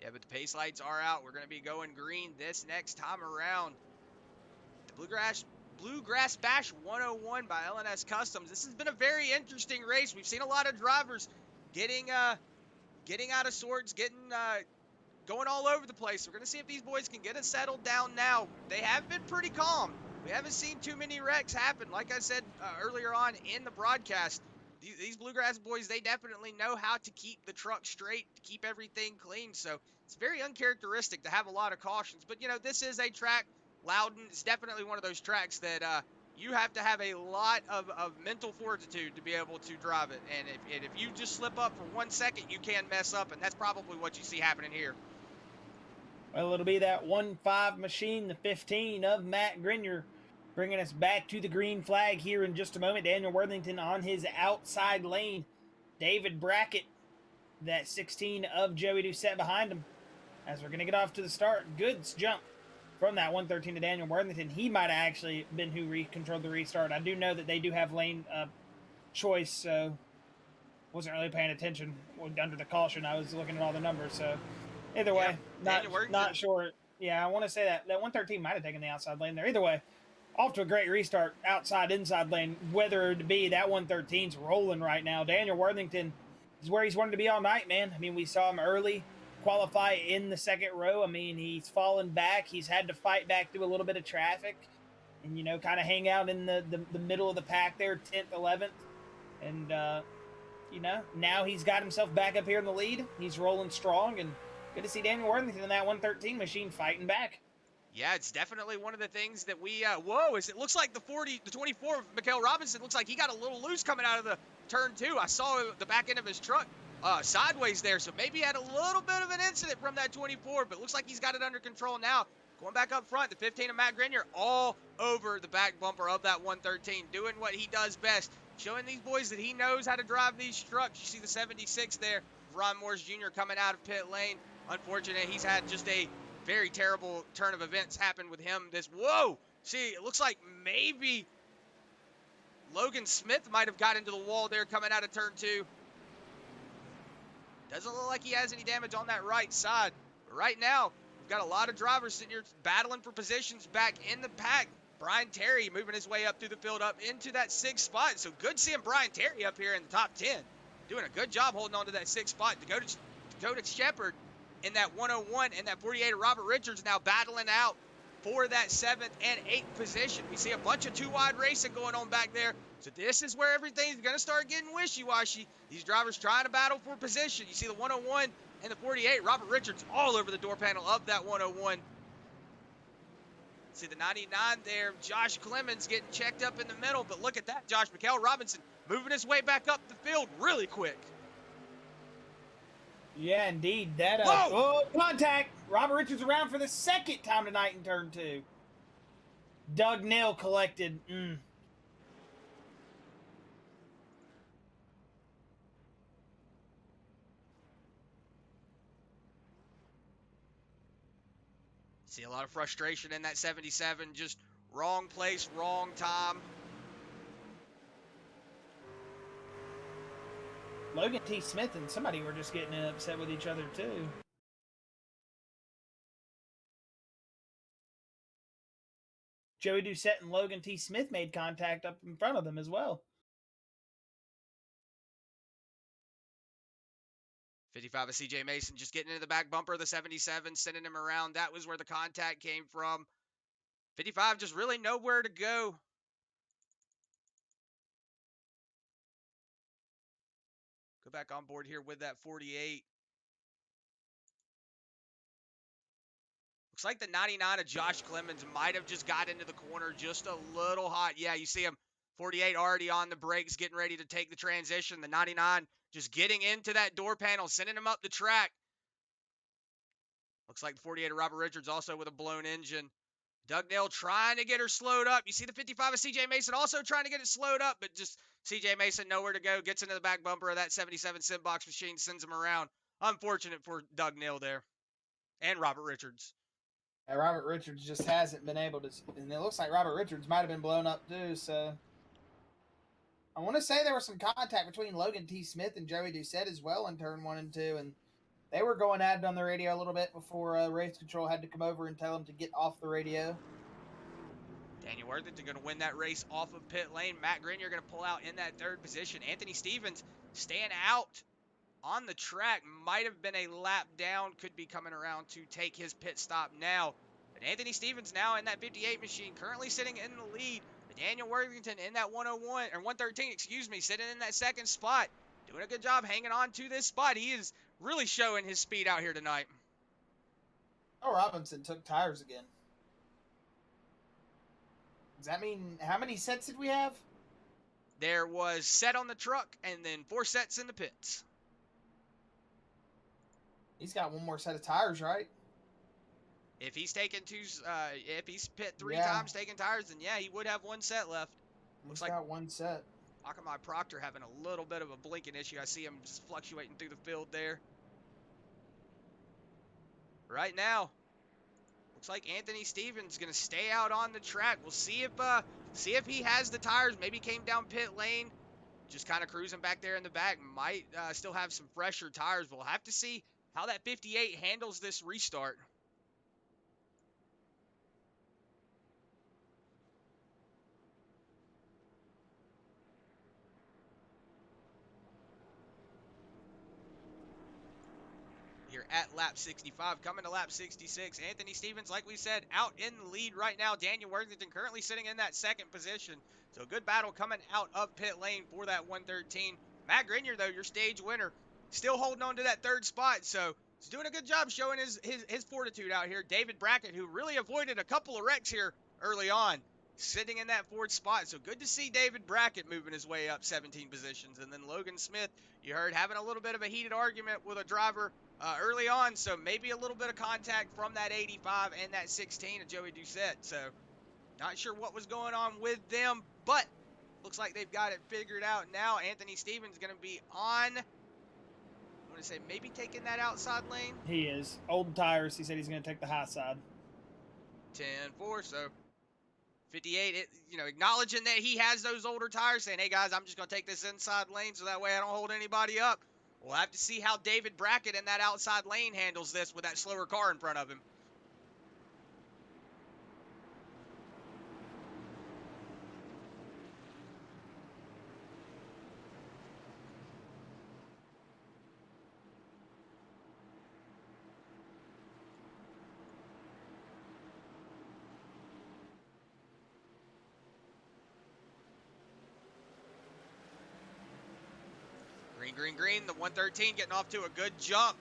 Speaker 1: Yeah, but the pace lights are out. We're going to be going green this next time around. The Bluegrass Bash 101 by LNS Customs. This has been a very interesting race. We've seen a lot of drivers getting out of sorts, going all over the place. We're going to see if these boys can get it settled down now. They have been pretty calm. We haven't seen too many wrecks happen. Like I said earlier on in the broadcast, these Bluegrass boys, they definitely know how to keep the truck straight, to keep everything clean. So it's very uncharacteristic to have a lot of cautions. But, this is a track. Loudon is definitely one of those tracks that you have to have a lot of mental fortitude to be able to drive it. And if you just slip up for 1 second, you can mess up. And that's probably what you see happening here.
Speaker 2: Well, it'll be that 1-5 machine, the 15 of Matt Grenier, bringing us back to the green flag here in just a moment. Daniel Worthington on his outside lane. David Brackett, that 16 of Joey Doucette behind him. As we're going to get off to the start. Good jump from that 113 to Daniel Worthington. He might have actually been who controlled the restart. I do know that they do have lane choice, so wasn't really paying attention under the caution. I was looking at all the numbers, so either way, not sure. Yeah, I want to say that 113 might have taken the outside lane there. Either way, off to a great restart, outside, inside lane. Whether it be that 113's rolling right now. Daniel Worthington is where he's wanted to be all night, man. I mean, we saw him early qualify in the second row. I mean, he's fallen back. He's had to fight back through a little bit of traffic and, kind of hang out in the middle of the pack there, 10th, 11th. And, now he's got himself back up here in the lead. He's rolling strong, and Good to see Daniel Worthington in that 113 machine fighting back.
Speaker 1: Yeah, it's definitely one of the things that we, whoa, it looks like the 24 of Mikael Robinson looks like he got a little loose coming out of the turn 2. I saw the back end of his truck sideways there, so maybe he had a little bit of an incident from that 24, but looks like he's got it under control now. Going back up front, the 15 of Matt Grenier all over the back bumper of that 113, doing what he does best, showing these boys that he knows how to drive these trucks. You see the 76 there, Ron Morris Jr. coming out of pit lane. Unfortunate, he's had just a very terrible turn of events happen with him. Whoa! See, it looks like maybe Logan Smith might have got into the wall there coming out of turn 2. Doesn't look like he has any damage on that right side. But right now, we've got a lot of drivers sitting here battling for positions back in the pack. Brian Terry moving his way up through the field, up into that 6th spot. So good seeing Brian Terry up here in the top 10. Doing a good job holding on to that 6th spot. Dakota Shepard in that 101 and that 48 of Robert Richards now battling out for that 7th and 8th position. We see a bunch of 2-wide racing going on back there. So this is where everything's going to start getting wishy-washy. These drivers trying to battle for position. You see the 101 and the 48. Robert Richards all over the door panel of that 101. See the 99 there. Josh Clemens getting checked up in the middle. But look at that. Josh Mikael Robinson moving his way back up the field really quick.
Speaker 2: Yeah, indeed. That contact. Robert Richards around for the 2nd time tonight in turn 2. Doug Nail collected.
Speaker 1: See a lot of frustration in that 77. Just wrong place, wrong time.
Speaker 2: Logan T. Smith and somebody were just getting upset with each other, too. Joey Doucette and Logan T. Smith made contact up in front of them as well.
Speaker 1: 55 of CJ Mason just getting into the back bumper of the 77, sending him around. That was where the contact came from. 55 just really nowhere to go. Go back on board here with that 48. Looks like the 99 of Josh Clemens might have just got into the corner just a little hot. Yeah, you see him, 48 already on the brakes, getting ready to take the transition. The 99 just getting into that door panel, sending him up the track. Looks like the 48 of Robert Richards also with a blown engine. Doug Nail trying to get her slowed up. You see the 55 of CJ Mason also trying to get it slowed up, but just CJ Mason nowhere to go. Gets into the back bumper of that 77 Simbox machine, sends him around. Unfortunate for Doug Nail there. And Robert Richards.
Speaker 2: And Robert Richards just hasn't been able to, and it looks like Robert Richards might have been blown up too, so. I want to say there was some contact between Logan T. Smith and Joey Doucette as well in turn 1 and 2, and they were going at it on the radio a little bit before race control had to come over and tell them to get off the radio.
Speaker 1: Daniel Worthington going to win that race off of pit lane. Matt Grenier going to pull out in that 3rd position. Anthony Stevens staying out on the track. Might have been a lap down. Could be coming around to take his pit stop now. But Anthony Stevens now in that 58 machine, currently sitting in the lead. Daniel Worthington in that 101, or 113, excuse me, sitting in that 2nd spot. Doing a good job hanging on to this spot. He is really showing his speed out here tonight.
Speaker 2: Oh, Robinson took tires again. Does that mean, how many sets did we have?
Speaker 1: There was set on the truck and then 4 sets in the pits.
Speaker 2: He's got one more set of tires, right?
Speaker 1: If he's taking if he's pit 3 times taking tires, then yeah, he would have 1 set left.
Speaker 2: Looks like got 1 set.
Speaker 1: Akamai Proctor having a little bit of a blinking issue. I see him just fluctuating through the field there. Right now, looks like Anthony Stevens going to stay out on the track. We'll see if he has the tires. Maybe came down pit lane, just kind of cruising back there in the back. Might still have some fresher tires. We'll have to see how that 58 handles this restart. Here at lap 65, coming to lap 66. Anthony Stevens, like we said, out in the lead right now. Daniel Worthington currently sitting in that 2nd position. So a good battle coming out of pit lane for that 113. Matt Grenier, though, your stage winner, still holding on to that 3rd spot. So He's doing a good job showing his fortitude out here. David Brackett, who really avoided a couple of wrecks here early on, sitting in that fourth spot. So good to see David Brackett moving his way up 17 positions. And then Logan Smith, you heard, having a little bit of a heated argument with a driver early on. So maybe a little bit of contact from that 85 and that 16 of Joey Doucette. So not sure what was going on with them, but looks like they've got it figured out now. Anthony Stevens going to be on, I'm going to say maybe taking that outside lane.
Speaker 2: He is. Old tires. He said he's going to take the high side.
Speaker 1: 10-4, so 58, acknowledging that he has those older tires, saying, hey, guys, I'm just going to take this inside lane so that way I don't hold anybody up. We'll have to see how David Brackett in that outside lane handles this with that slower car in front of him. Green, the 113 getting off to a good jump.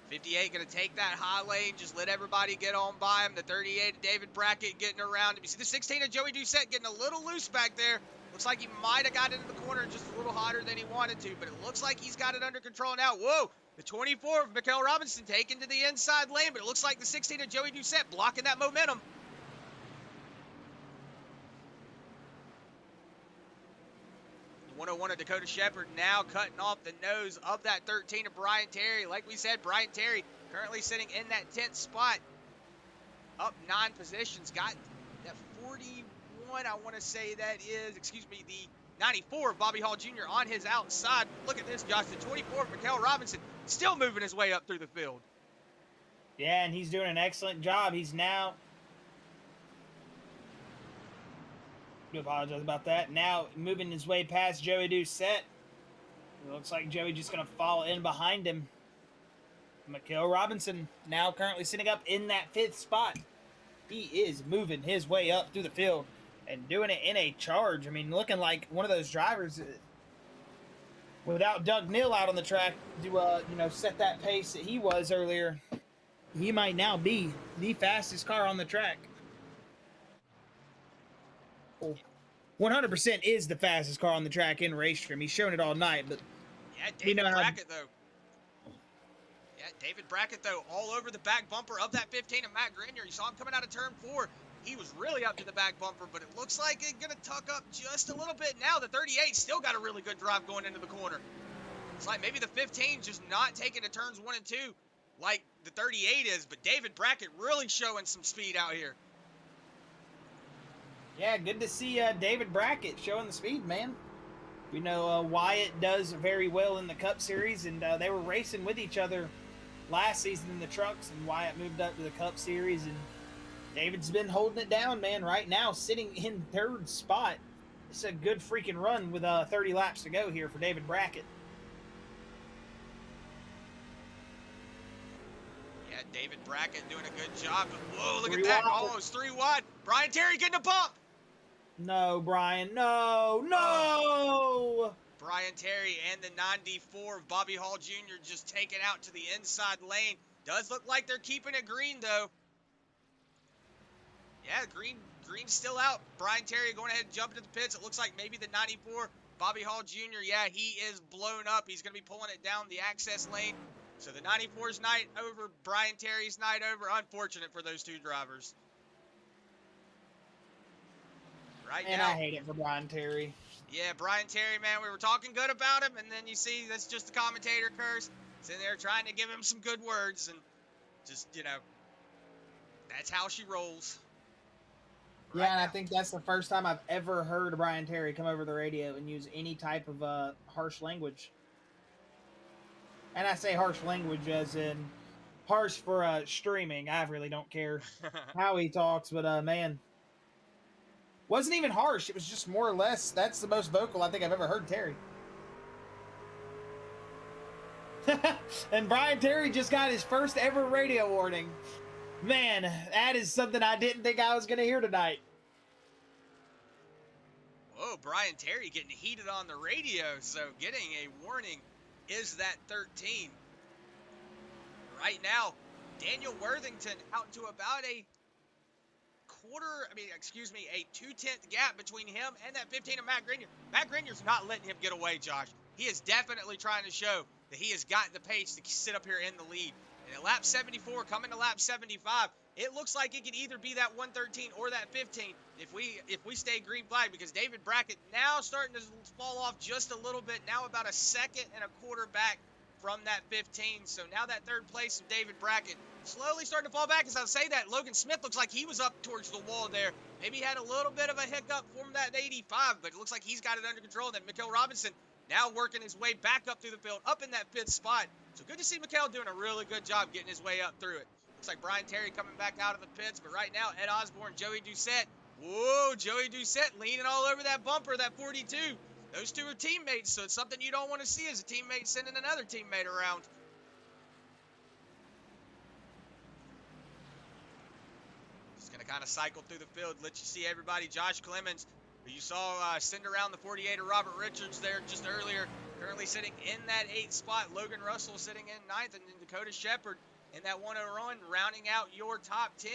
Speaker 1: 58 going to take that high lane, just let everybody get on by him. The 38 of David Brackett getting around him. You see the 16 of Joey Doucette getting a little loose back there. Looks like he might have got into the corner just a little hotter than he wanted to, but it looks like he's got it under control now. Whoa, the 24 of Mikael Robinson taken to the inside lane, but it looks like the 16 of Joey Doucette blocking that momentum. The 101 of Dakota Shepard now cutting off the nose of that 13 of Brian Terry. Like we said, Brian Terry currently sitting in that 10th spot, up 9 positions. Got that 41, I want to say that is, the 94 of Bobby Hall Jr. on his outside. Look at this, Josh, the 24 of Mikael Robinson still moving his way up through the field.
Speaker 2: Yeah, and he's doing an excellent job. He's now... I apologize about that. Now moving his way past Joey Doucette. It looks like Joey just going to fall in behind him. Mikael Robinson now currently sitting up in that 5th spot. He is moving his way up through the field and doing it in a charge. I mean, looking like one of those drivers without Doug Neal out on the track to set that pace that he was earlier. He might now be the fastest car on the track. 100% is the fastest car on the track in Racestream. He's shown it all night, but
Speaker 1: yeah, David Brackett though. Yeah, David Brackett though, all over the back bumper of that 15 of Matt Grenier. You saw him coming out of turn 4. He was really up to the back bumper, but it looks like it's gonna tuck up just a little bit now. The 38 still got a really good drive going into the corner. It's like maybe the 15 just not taking to turns 1 and 2 like the 38 is, but David Brackett really showing some speed out here.
Speaker 2: Yeah, good to see David Brackett showing the speed, man. We know Wyatt does very well in the Cup Series, and they were racing with each other last season in the trucks, and Wyatt moved up to the Cup Series, and David's been holding it down, man. Right now, sitting in 3rd spot. It's a good freaking run with 30 laps to go here for David Brackett.
Speaker 1: Yeah, David Brackett doing a good job. Whoa, look at that. Almost 3 wide. Brian Terry getting a bump.
Speaker 2: No, Brian. No.
Speaker 1: Brian Terry and the 94 of Bobby Hall Jr. just taking out to the inside lane. Does look like they're keeping it green, though. Yeah, green's still out. Brian Terry going ahead and jumping to the pits. It looks like maybe the 94, Bobby Hall Jr., yeah, he is blown up. He's going to be pulling it down the access lane. So the 94's night over, Brian Terry's night over. Unfortunate for those two drivers. Right
Speaker 2: and
Speaker 1: now,
Speaker 2: I hate it for Brian Terry.
Speaker 1: Yeah, Brian Terry, man, we were talking good about him, and then you see that's just the commentator curse. Sitting there trying to give him some good words, and just, that's how she rolls.
Speaker 2: Yeah, and I think that's the first time I've ever heard Brian Terry come over the radio and use any type of harsh language. And I say harsh language as in harsh for streaming. I really don't care how he talks, but man, wasn't even harsh. It was just more or less. That's the most vocal I think I've ever heard Terry. And Brian Terry just got his first ever radio warning. Man, that is something I didn't think I was going to hear tonight.
Speaker 1: Whoa, Brian Terry getting heated on the radio. So getting a warning is that 13. right now, Daniel Worthington out to about a a 2/10 gap between him and that 15 of Matt Grenier. Matt Grenier's not letting him get away, Josh. He is definitely trying to show that he has got the pace to sit up here in the lead. And at lap 74, coming to lap 75, it looks like it could either be that 113 or that 15 if we stay green flag, because David Brackett now starting to fall off just a little bit, now about a second and a quarter back from that 15. So now that third place of David Brackett slowly starting to fall back. As I say that, Logan Smith looks like he was up towards the wall there. Maybe had a little bit of a hiccup from that 85, but it looks like he's got it under control. Then Mikhail Robinson now working his way back up through the field, up in that 5th spot. So good to see Mikhail doing a really good job getting his way up through it. Looks like Brian Terry coming back out of the pits, but right now, Ed Osborne, Joey Doucette. Whoa, Joey Doucette leaning all over that bumper, that 42. Those two are teammates, so it's something you don't want to see as a teammate sending another teammate around. Just going to kind of cycle through the field, let you see everybody. Josh Clemens, who you saw send around the 48 of Robert Richards there just earlier, currently sitting in that 8th spot. Logan Russell sitting in 9th, and then Dakota Shepard in that 101, rounding out your top 10.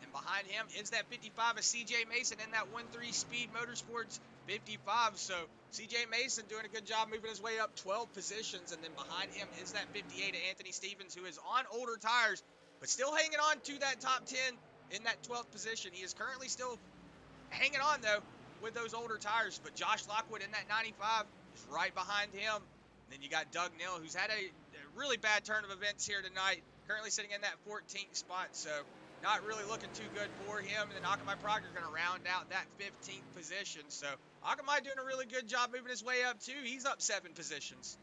Speaker 1: And behind him is that 55 of CJ Mason in that 1-3 Speed Motorsports 55. So CJ Mason doing a good job moving his way up 12 positions. And then behind him is that 58 of Anthony Stevens, who is on older tires, but still hanging on to that top 10 in that 12th position. He is currently still hanging on, though, with those older tires. But Josh Lockwood in that 95 is right behind him. And then you got Doug Neal, who's had a really bad turn of events here tonight, currently sitting in that 14th spot. So not really looking too good for him. And then Akamai Proctor going to round out that 15th position. So Akamai doing a really good job moving his way up, too. He's up 7 positions.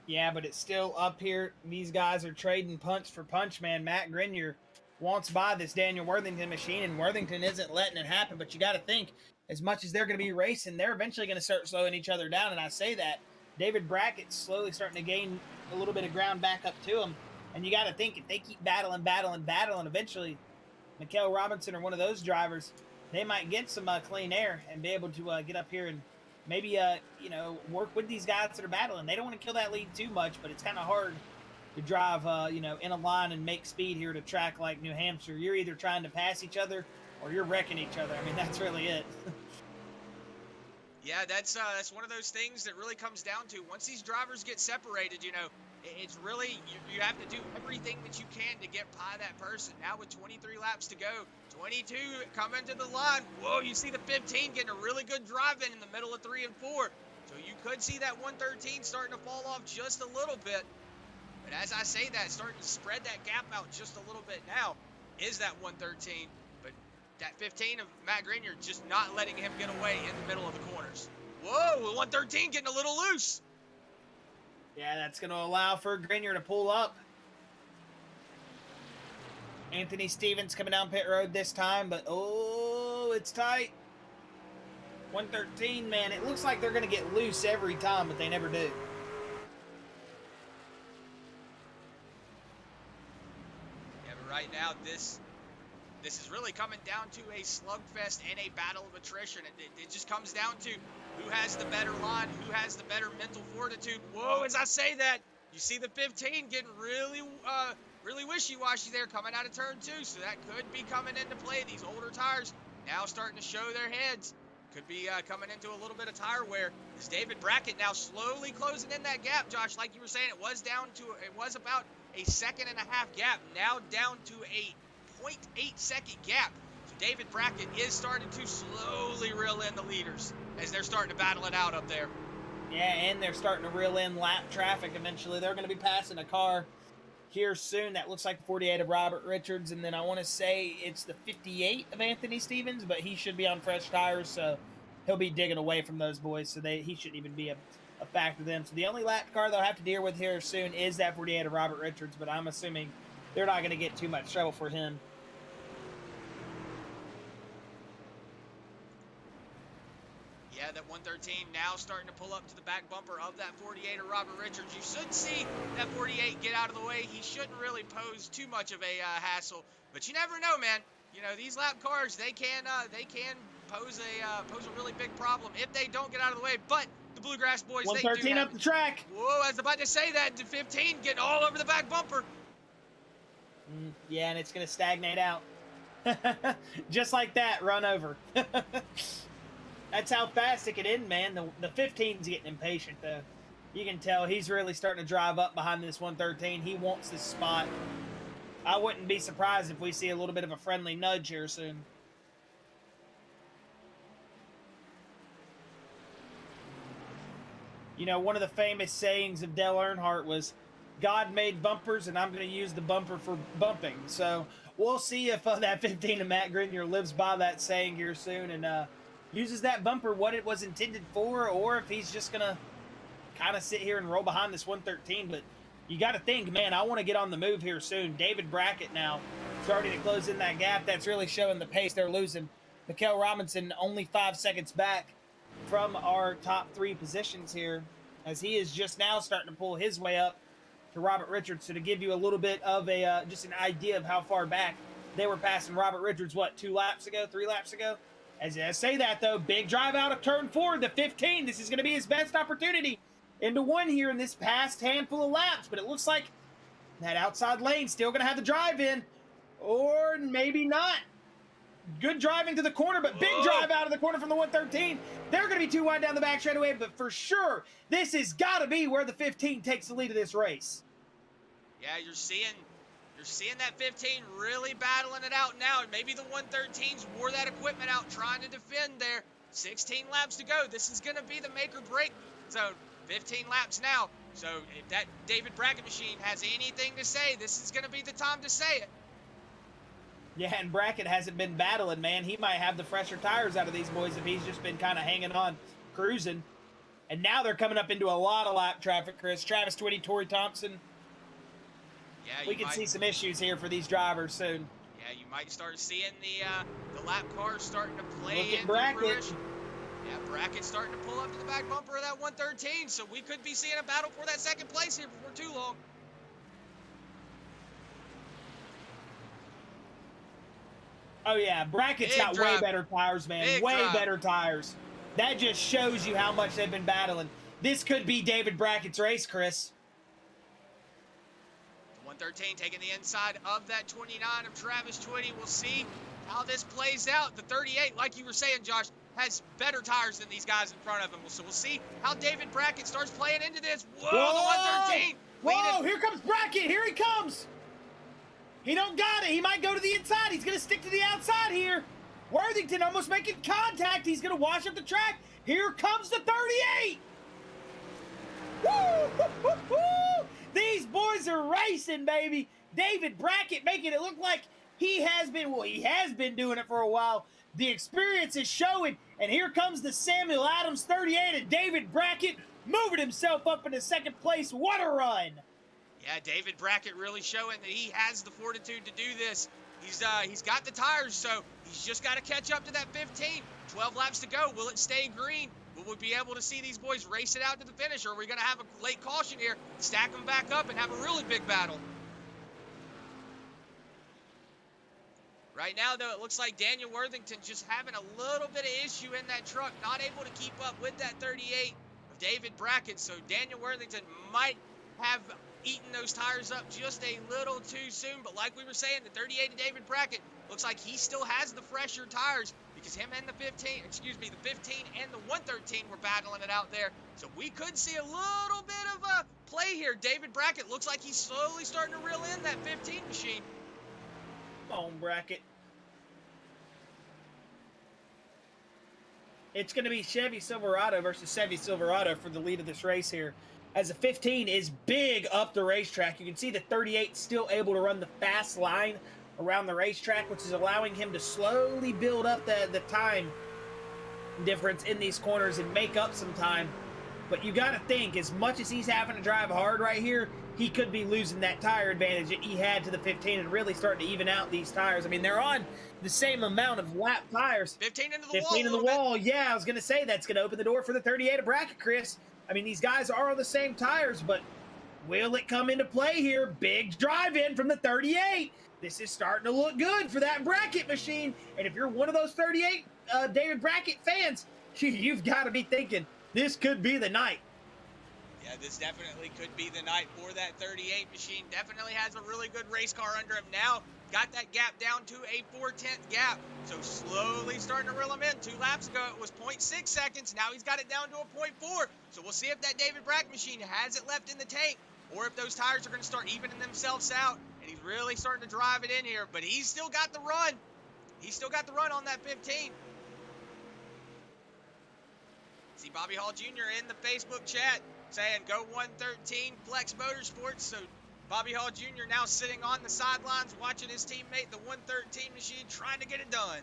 Speaker 2: Yeah, but it's still up here. These guys are trading punch for punch, man. Matt Grenier wants by this Daniel Worthington machine, and Worthington isn't letting it happen. But you got to think, as much as they're going to be racing, they're eventually going to start slowing each other down. And I say that, David Brackett's slowly starting to gain a little bit of ground back up to him. And you got to think, if they keep battling, eventually Mikhail Robinson or one of those drivers, they might get some clean air and be able to get up here and maybe, work with these guys that are battling. They don't want to kill that lead too much, but it's kind of hard to drive, in a line and make speed here at a track like New Hampshire. You're either trying to pass each other or you're wrecking each other. I mean, that's really it.
Speaker 1: Yeah, that's one of those things that really comes down to once these drivers get separated, it's really, you have to do everything that you can to get by that person. Now with 23 laps to go, 22 coming to the line. Whoa, you see the 15 getting a really good drive in the middle of 3 and 4. So you could see that 113 starting to fall off just a little bit. But as I say that, starting to spread that gap out just a little bit now is that 113. But that 15 of Matt Grenier just not letting him get away in the middle of the corners. Whoa, 113 getting a little loose.
Speaker 2: Yeah, that's going to allow for Grenier to pull up. Anthony Stevens coming down pit road this time, but it's tight. 113, man, it looks like they're going to get loose every time, but they never do.
Speaker 1: Yeah, but right now, this is really coming down to a slugfest and a battle of attrition. It just comes down to who has the better line, who has the better mental fortitude. Whoa, as I say that, you see the 15 getting really wishy-washy there coming out of turn 2. So that could be coming into play. These older tires now starting to show their heads. Could be coming into a little bit of tire wear. Is David Brackett now slowly closing in that gap, Josh? Like you were saying, it was about a 1.5 second gap. Now down to a 0.8 second gap. So David Brackett is starting to slowly reel in the leaders as they're starting to battle it out up there.
Speaker 2: Yeah, and they're starting to reel in lap traffic eventually. They're going to be passing a car here soon that looks like the 48 of Robert Richards, and then I want to say it's the 58 of Anthony Stevens, but he should be on fresh tires, so he'll be digging away from those boys, so he shouldn't even be a factor to them. So the only lap car they'll have to deal with here soon is that 48 of Robert Richards, but I'm assuming they're not going to get too much trouble for him.
Speaker 1: Yeah, that 113 now starting to pull up to the back bumper of that 48 of Robert Richards. You should see that 48 get out of the way. He shouldn't really pose too much of a hassle, but you never know, man. These lap cars, they can pose a really big problem if they don't get out of the way. But the the Bluegrass boys.
Speaker 2: 113 up the track.
Speaker 1: Whoa, I was about to say that. 15 getting all over the back bumper.
Speaker 2: Yeah, and it's going to stagnate out. Just like that, run over. That's how fast it can end, man. The 15's getting impatient, though. You can tell he's really starting to drive up behind this 113. He wants this spot. I wouldn't be surprised if we see a little bit of a friendly nudge here soon. You know, one of the famous sayings of Dale Earnhardt was, God made bumpers, and I'm going to use the bumper for bumping. So we'll see if that 15 of Matt Grenier lives by that saying here soon and uses that bumper what it was intended for, or if he's just going to kind of sit here and roll behind this 113. But you got to think, man, I want to get on the move here soon. David Brackett now starting to close in that gap. That's really showing the pace they're losing. Mikael Robinson only 5 seconds back from our top 3 positions here, as he is just now starting to pull his way up to Robert Richards. So to give you a little bit of a just an idea of how far back they were passing Robert Richards, what, 3 laps ago? As I say that, though, big drive out of turn 4, the 15. This is going to be his best opportunity into one here in this past handful of laps. But it looks like that outside lane still going to have the drive in, or maybe not. Good driving to the corner, but big drive out of the corner from the 113. They're going to be too wide down the back straightaway, but for sure, this has got to be where the 15 takes the lead of this race.
Speaker 1: Yeah, you're seeing that 15 really battling it out now, and maybe the 113s wore that equipment out trying to defend there. 16 laps to go. This is going to be the make or break zone. 15 laps now. So if that David Brackett machine has anything to say, this is going to be the time to say it.
Speaker 2: Yeah, and Brackett hasn't been battling, man. He might have the fresher tires out of these boys if he's just been kind of hanging on, cruising. And now they're coming up into a lot of lap traffic, Chris. Travis Twitty, Torrey Thompson.
Speaker 1: Yeah,
Speaker 2: we can see some issues here for these drivers soon.
Speaker 1: Yeah, you might start seeing the lap cars starting to play
Speaker 2: in Brackett.
Speaker 1: Yeah, Brackett's starting to pull up to the back bumper of that 113, so we could be seeing a battle for that second place here before too long.
Speaker 2: Oh, yeah, Brackett's got way better tires, man. Way better tires. That just shows you how much they've been battling. This could be David Brackett's race, Chris.
Speaker 1: 113 taking the inside of that 29 of Travis Twitty. We'll see how this plays out. The 38, like you were saying, Josh, has better tires than these guys in front of him. So we'll see how David Brackett starts playing into this. Whoa, the 113.
Speaker 2: Whoa, here comes Brackett. Here he comes. He don't got it. He might go to the inside. He's going to stick to the outside here. Worthington almost making contact. He's going to wash up the track. Here comes the 38. Woo! These boys are racing, baby. David Brackett making it look like he has been, well, he has been doing it for a while. The experience is showing, and here comes the Samuel Adams 38, and David Brackett moving himself up into second place. What a run.
Speaker 1: Yeah, David Brackett really showing that he has the fortitude to do this. He's got the tires, so he's just got to catch up to that 15. 12 laps to go. Will it stay green? Will we be able to see these boys race it out to the finish, or are we going to have a late caution here, stack them back up, and have a really big battle? Right now, though, it looks like Daniel Worthington just having a little bit of issue in that truck, not able to keep up with that 38 of David Brackett. So Daniel Worthington might have eaten those tires up just a little too soon. But like we were saying, the 38 of David Brackett looks like he still has the fresher tires, because him and the 15 and the 113 were battling it out there. So we could see a little bit of a play here. David Brackett looks like he's slowly starting to reel in that 15 machine.
Speaker 2: Come on, Brackett. It's going to be Chevy Silverado versus Chevy Silverado for the lead of this race here, as the 15 is big up the racetrack. You can see the 38 still able to run the fast line around the racetrack, which is allowing him to slowly build up the time difference in these corners and make up some time. But you got to think, as much as he's having to drive hard right here, he could be losing that tire advantage that he had to the 15 and really starting to even out these tires. I mean, they're on the same amount of lap tires.
Speaker 1: 15 into the wall.
Speaker 2: 15 in the wall. Yeah, I was going to say that's going to open the door for the 38 of Brackett, Chris. I mean, these guys are on the same tires, but will it come into play here? Big drive in from the 38. This is starting to look good for that Brackett machine. And if you're one of those 38 David Brackett fans, you've got to be thinking, This could be the night.
Speaker 1: Yeah, this definitely could be the night for that 38 machine. Definitely has a really good race car under him now. Got that gap down to a 4/10 gap. So slowly starting to reel him in. 2 laps ago, it was 0.6 seconds. Now he's got it down to a 0.4. So we'll see if that David Brackett machine has it left in the tank, or if those tires are going to start evening themselves out. And he's really starting to drive it in here. But he's still got the run. He's still got the run on that 15. See Bobby Hall Jr. in the Facebook chat saying go 113 Flex Motorsports. So Bobby Hall Jr. now sitting on the sidelines watching his teammate, the 113 machine, trying to get it done.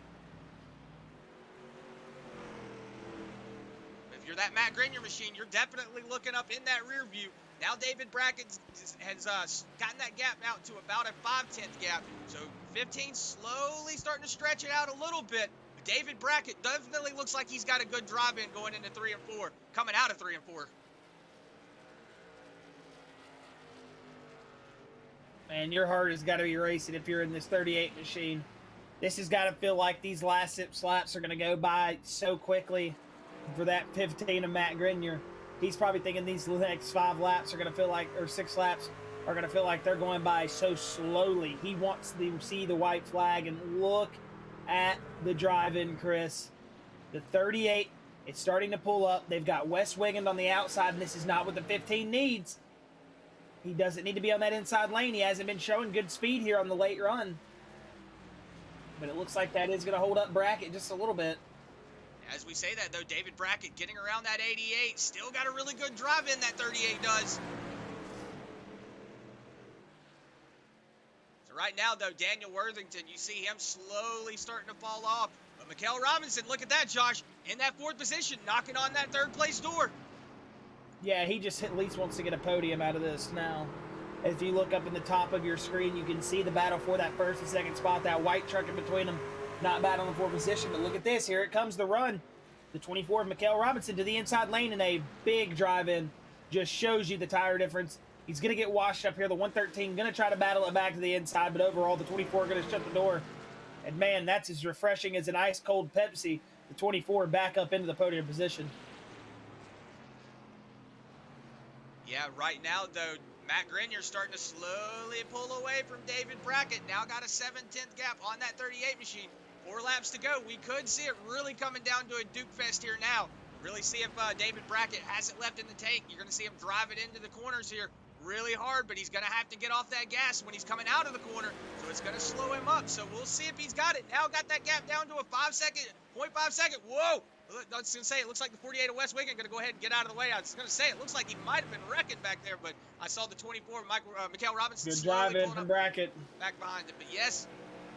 Speaker 1: If you're that Matt Grenier machine, you're definitely looking up in that rear view. Now David Brackett has gotten that gap out to about a 5/10 gap. So 15 slowly starting to stretch it out a little bit. But David Brackett definitely looks like he's got a good drive in going into 3 and 4, coming out of 3 and 4.
Speaker 2: Man, your heart has got to be racing if you're in this 38 machine. This has got to feel like these last 6 laps are going to go by so quickly for that 15 of Matt Grenier. He's probably thinking these next 5 laps are going to feel like, or 6 laps are going to feel like they're going by so slowly. He wants to see the white flag, and look at the drive-in, Chris. The 38, it's starting to pull up. They've got Wes Wiggins on the outside, and this is not what the 15 needs. He doesn't need to be on that inside lane. He hasn't been showing good speed here on the late run. But it looks like that is going to hold up Brackett just a little bit.
Speaker 1: As we say that, though, David Brackett getting around that 88. Still got a really good drive in, that 38 does. So right now, though, Daniel Worthington, you see him slowly starting to fall off. But Mikael Robinson, look at that, Josh, in that 4th position, knocking on that 3rd place door.
Speaker 2: Yeah, he just at least wants to get a podium out of this now. If you look up in the top of your screen, you can see the battle for that 1st and 2nd spot, that white truck in between them. Not bad on the 4th position, but look at this. Here it comes the run. The 24 of Mikael Robinson to the inside lane in a big drive-in. Just shows you the tire difference. He's going to get washed up here. The 113 going to try to battle it back to the inside, but overall the 24 going to shut the door. And man, that's as refreshing as an ice-cold Pepsi. The 24 back up into the podium position.
Speaker 1: Yeah, right now, though, Matt Grenier's starting to slowly pull away from David Brackett. Now got a 7/10 gap on that 38 machine. 4 laps to go. We could see it really coming down to a Duke Fest here now. Really see if David Brackett has it left in the tank. You're going to see him drive it into the corners here really hard, but he's going to have to get off that gas when he's coming out of the corner, so it's going to slow him up. So we'll see if he's got it. Now got that gap down to a 0.5 second. Whoa! I was going to say, it looks like the 48 of West Wiggin going to go ahead and get out of the way. I was going to say, it looks like he might have been wrecking back there, but I saw the 24 Mikael Robinson
Speaker 2: good drive in from Brackett.
Speaker 1: Back behind it. But yes,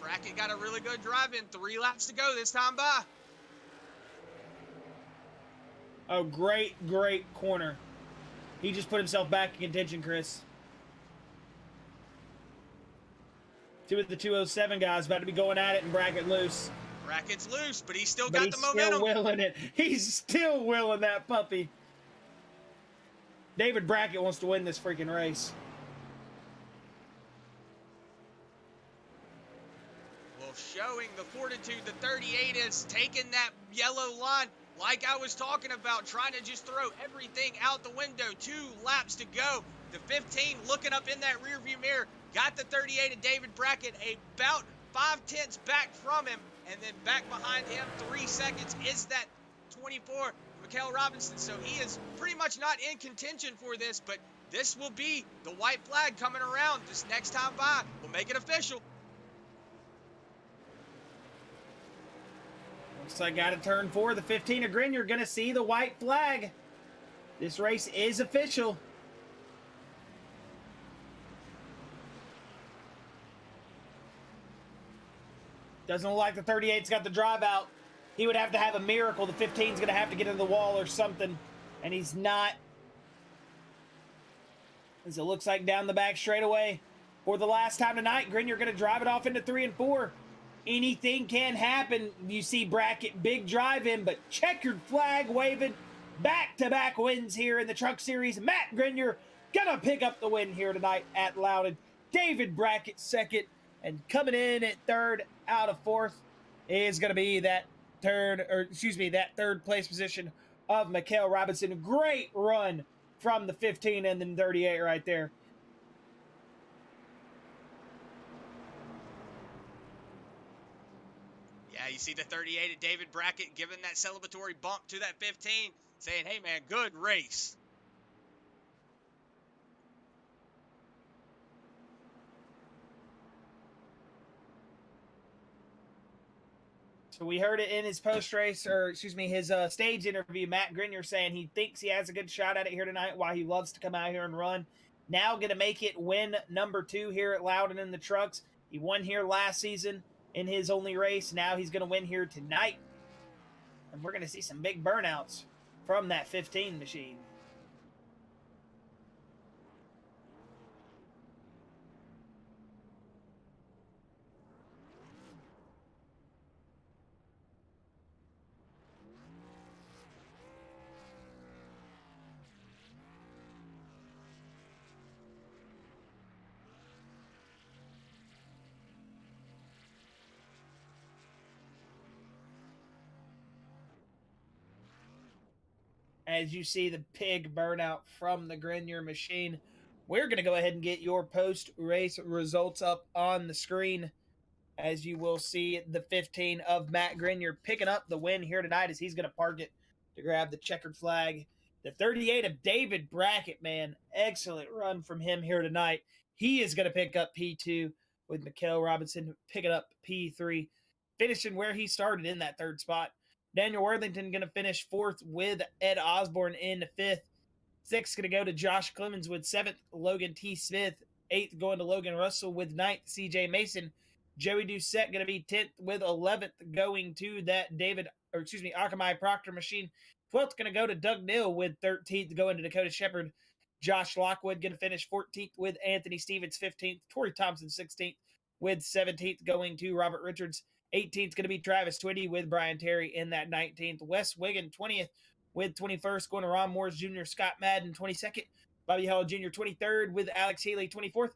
Speaker 1: Brackett got a really good drive in. 3 laps to go this time by.
Speaker 2: Oh, great corner. He just put himself back in contention, Chris. 2 of the 207 guys about to be going at it, and Brackett loose.
Speaker 1: Brackett's loose, but he's still got the momentum.
Speaker 2: He's still willing it. He's still willing that puppy. David Brackett wants to win this freaking race.
Speaker 1: Well, showing the fortitude, the 38 is taking that yellow line like I was talking about, trying to just throw everything out the window. 2 laps to go. The 15 looking up in that rearview mirror. Got the 38 of David Brackett about 5/10 back from him. And then back behind him, 3 seconds, is that 24, Mikael Robinson. So he is pretty much not in contention for this, but this will be the white flag coming around this next time by. We'll make it official.
Speaker 2: Looks like out of turn 4, the 15 of Grin, you're going to see the white flag. This race is official. Doesn't look like the 38's got the drive out. He would have to have a miracle. The 15's going to have to get into the wall or something. And he's not. As it looks like down the back straightaway for the last time tonight, Grin, you're going to drive it off into 3 and 4. Anything can happen. You see Brackett, big drive in, but checkered flag waving. Back-to-back wins here in the Truck Series. Matt Grenier gonna pick up the win here tonight at Loudon. David Brackett second, and coming in at 3rd out of 4th is gonna be that third place position of Mikhail Robinson. Great run from the 15 and then 38 right there.
Speaker 1: Yeah, you see the 38 of David Brackett giving that celebratory bump to that 15, saying, hey, man, good race.
Speaker 2: So we heard it in his post-race, or excuse me, his stage interview, Matt Grenier saying he thinks he has a good shot at it here tonight, why he loves to come out here and run. Now going to make it win number 2 here at Loudon in the trucks. He won here last season in his only race. Now he's going to win here tonight. And we're going to see some big burnouts from that 15 machine. As you see the big burnout from the Grenier machine, we're going to go ahead and get your post-race results up on the screen. As you will see, the 15 of Matt Grenier picking up the win here tonight as he's going to park it to grab the checkered flag. The 38 of David Brackett, man, excellent run from him here tonight. He is going to pick up P2 with Mikhail Robinson picking up P3, finishing where he started in that 3rd spot. Daniel Worthington going to finish 4th with Ed Osborne in 5th. 6th going to go to Josh Clemens with 7th. Logan T. Smith. 8th going to Logan Russell with 9th. CJ Mason. Joey Doucette going to be 10th with 11th going to that Akamai Proctor machine. 12th going to go to Doug Neal with 13th going to Dakota Shepard. Josh Lockwood going to finish 14th with Anthony Stevens 15th. Torrey Thompson 16th with 17th going to Robert Richards. 18th going to be Travis Twitty with Brian Terry in that 19th. Wes Wiggin 20th with 21st going to Ron Morris Jr. Scott Madden 22nd. Bobby Hall Jr. 23rd with Alex Healy 24th.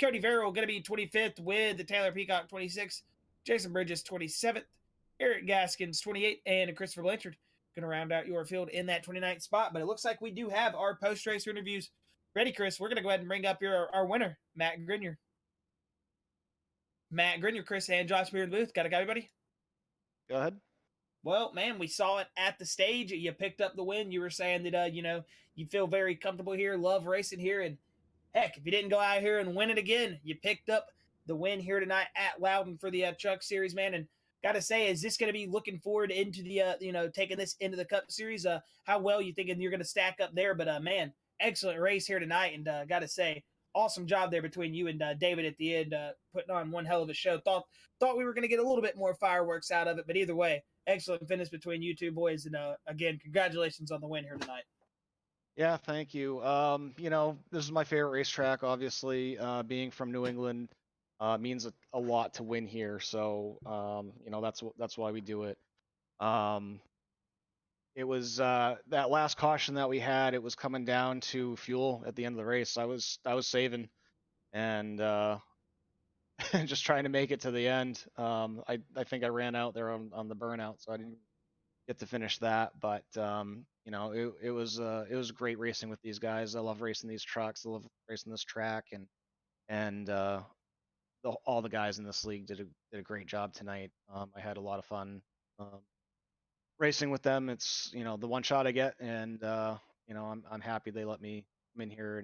Speaker 2: Cody Verrill going to be 25th with Taylor Peacock 26th. Jason Bridges 27th. Eric Gaskins 28th. And Christopher Blanchard going to round out your field in that 29th spot. But it looks like we do have our post-race interviews ready, Chris. We're going to go ahead and bring up our winner, Matt Grenier. Matt Grenier, Chris, and Josh Beard Booth. Got it, everybody?
Speaker 3: Go ahead.
Speaker 2: Well, man, we saw it at the stage. You picked up the win. You were saying that, you feel very comfortable here, love racing here. And heck, if you didn't go out here and win it again, you picked up the win here tonight at Loudon for the Truck Series, man. And got to say, is this going to be looking forward into the, taking this into the Cup Series? How well you thinking you're going to stack up there? But, man, excellent race here tonight. And got to say, awesome job there between you and David at the end, putting on one hell of a show. Thought we were going to get a little bit more fireworks out of it, but either way, excellent finish between you two boys. And again, congratulations on the win here tonight.
Speaker 3: Yeah, thank you. This is my favorite racetrack. Obviously, being from New England means a lot to win here. So, that's why we do it. It was that last caution that we had. It was coming down to fuel at the end of the race. I was saving, and just trying to make it to the end. I think I ran out there on the burnout, so I didn't get to finish that. But it was great racing with these guys. I love racing these trucks. I love racing this track, and all the guys in this league did a great job tonight. I had a lot of fun. Racing with them. It's the one shot I get, and I'm happy they let me come in here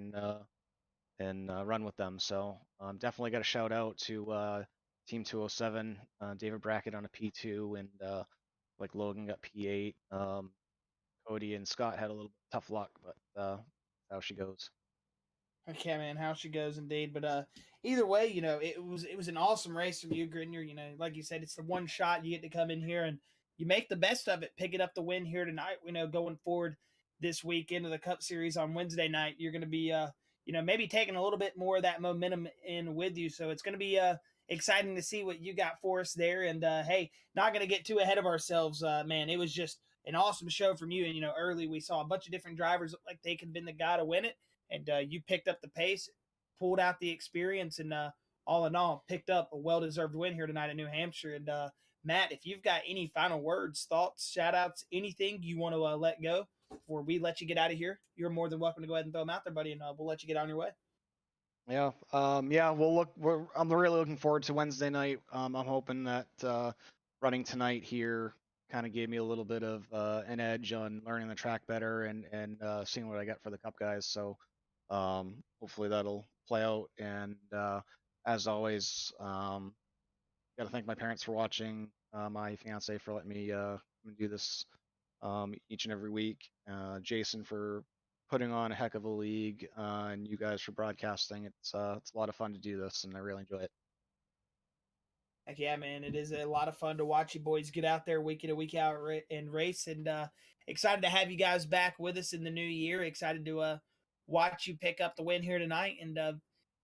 Speaker 3: and run with them. So definitely got a shout out to Team 207, David Brackett on a P2, and like Logan got P8. Cody and Scott had a little tough luck, but how she goes.
Speaker 2: Okay, man, how she goes indeed. But either way, it was an awesome race from you, Grenier. Like you said, it's the one shot you get to come in here and you make the best of it, picking up the win here tonight. Going forward this week into the Cup Series on Wednesday night, you're going to be, maybe taking a little bit more of that momentum in with you. So it's going to be exciting to see what you got for us there. And hey, not going to get too ahead of ourselves, man. It was just an awesome show from you. And early we saw a bunch of different drivers look like they could have been the guy to win it, and you picked up the pace, pulled out the experience, and all in all, picked up a well-deserved win here tonight in New Hampshire. And Matt, if you've got any final words, thoughts, shout outs, anything you want to let go before we let you get out of here, you're more than welcome to go ahead and throw them out there, buddy, and we'll let you get on your way.
Speaker 3: Yeah. Yeah. I'm really looking forward to Wednesday night. I'm hoping that running tonight here kind of gave me a little bit of an edge on learning the track better and seeing what I got for the Cup guys. So hopefully that'll play out. And as always, got to thank my parents for watching, my fiance for letting me do this each and every week, Jason for putting on a heck of a league, and you guys for broadcasting. It's a lot of fun to do this, and I really enjoy it.
Speaker 2: Heck yeah, man! It is a lot of fun to watch you boys get out there week in and week out and race, and excited to have you guys back with us in the new year. Excited to watch you pick up the win here tonight, and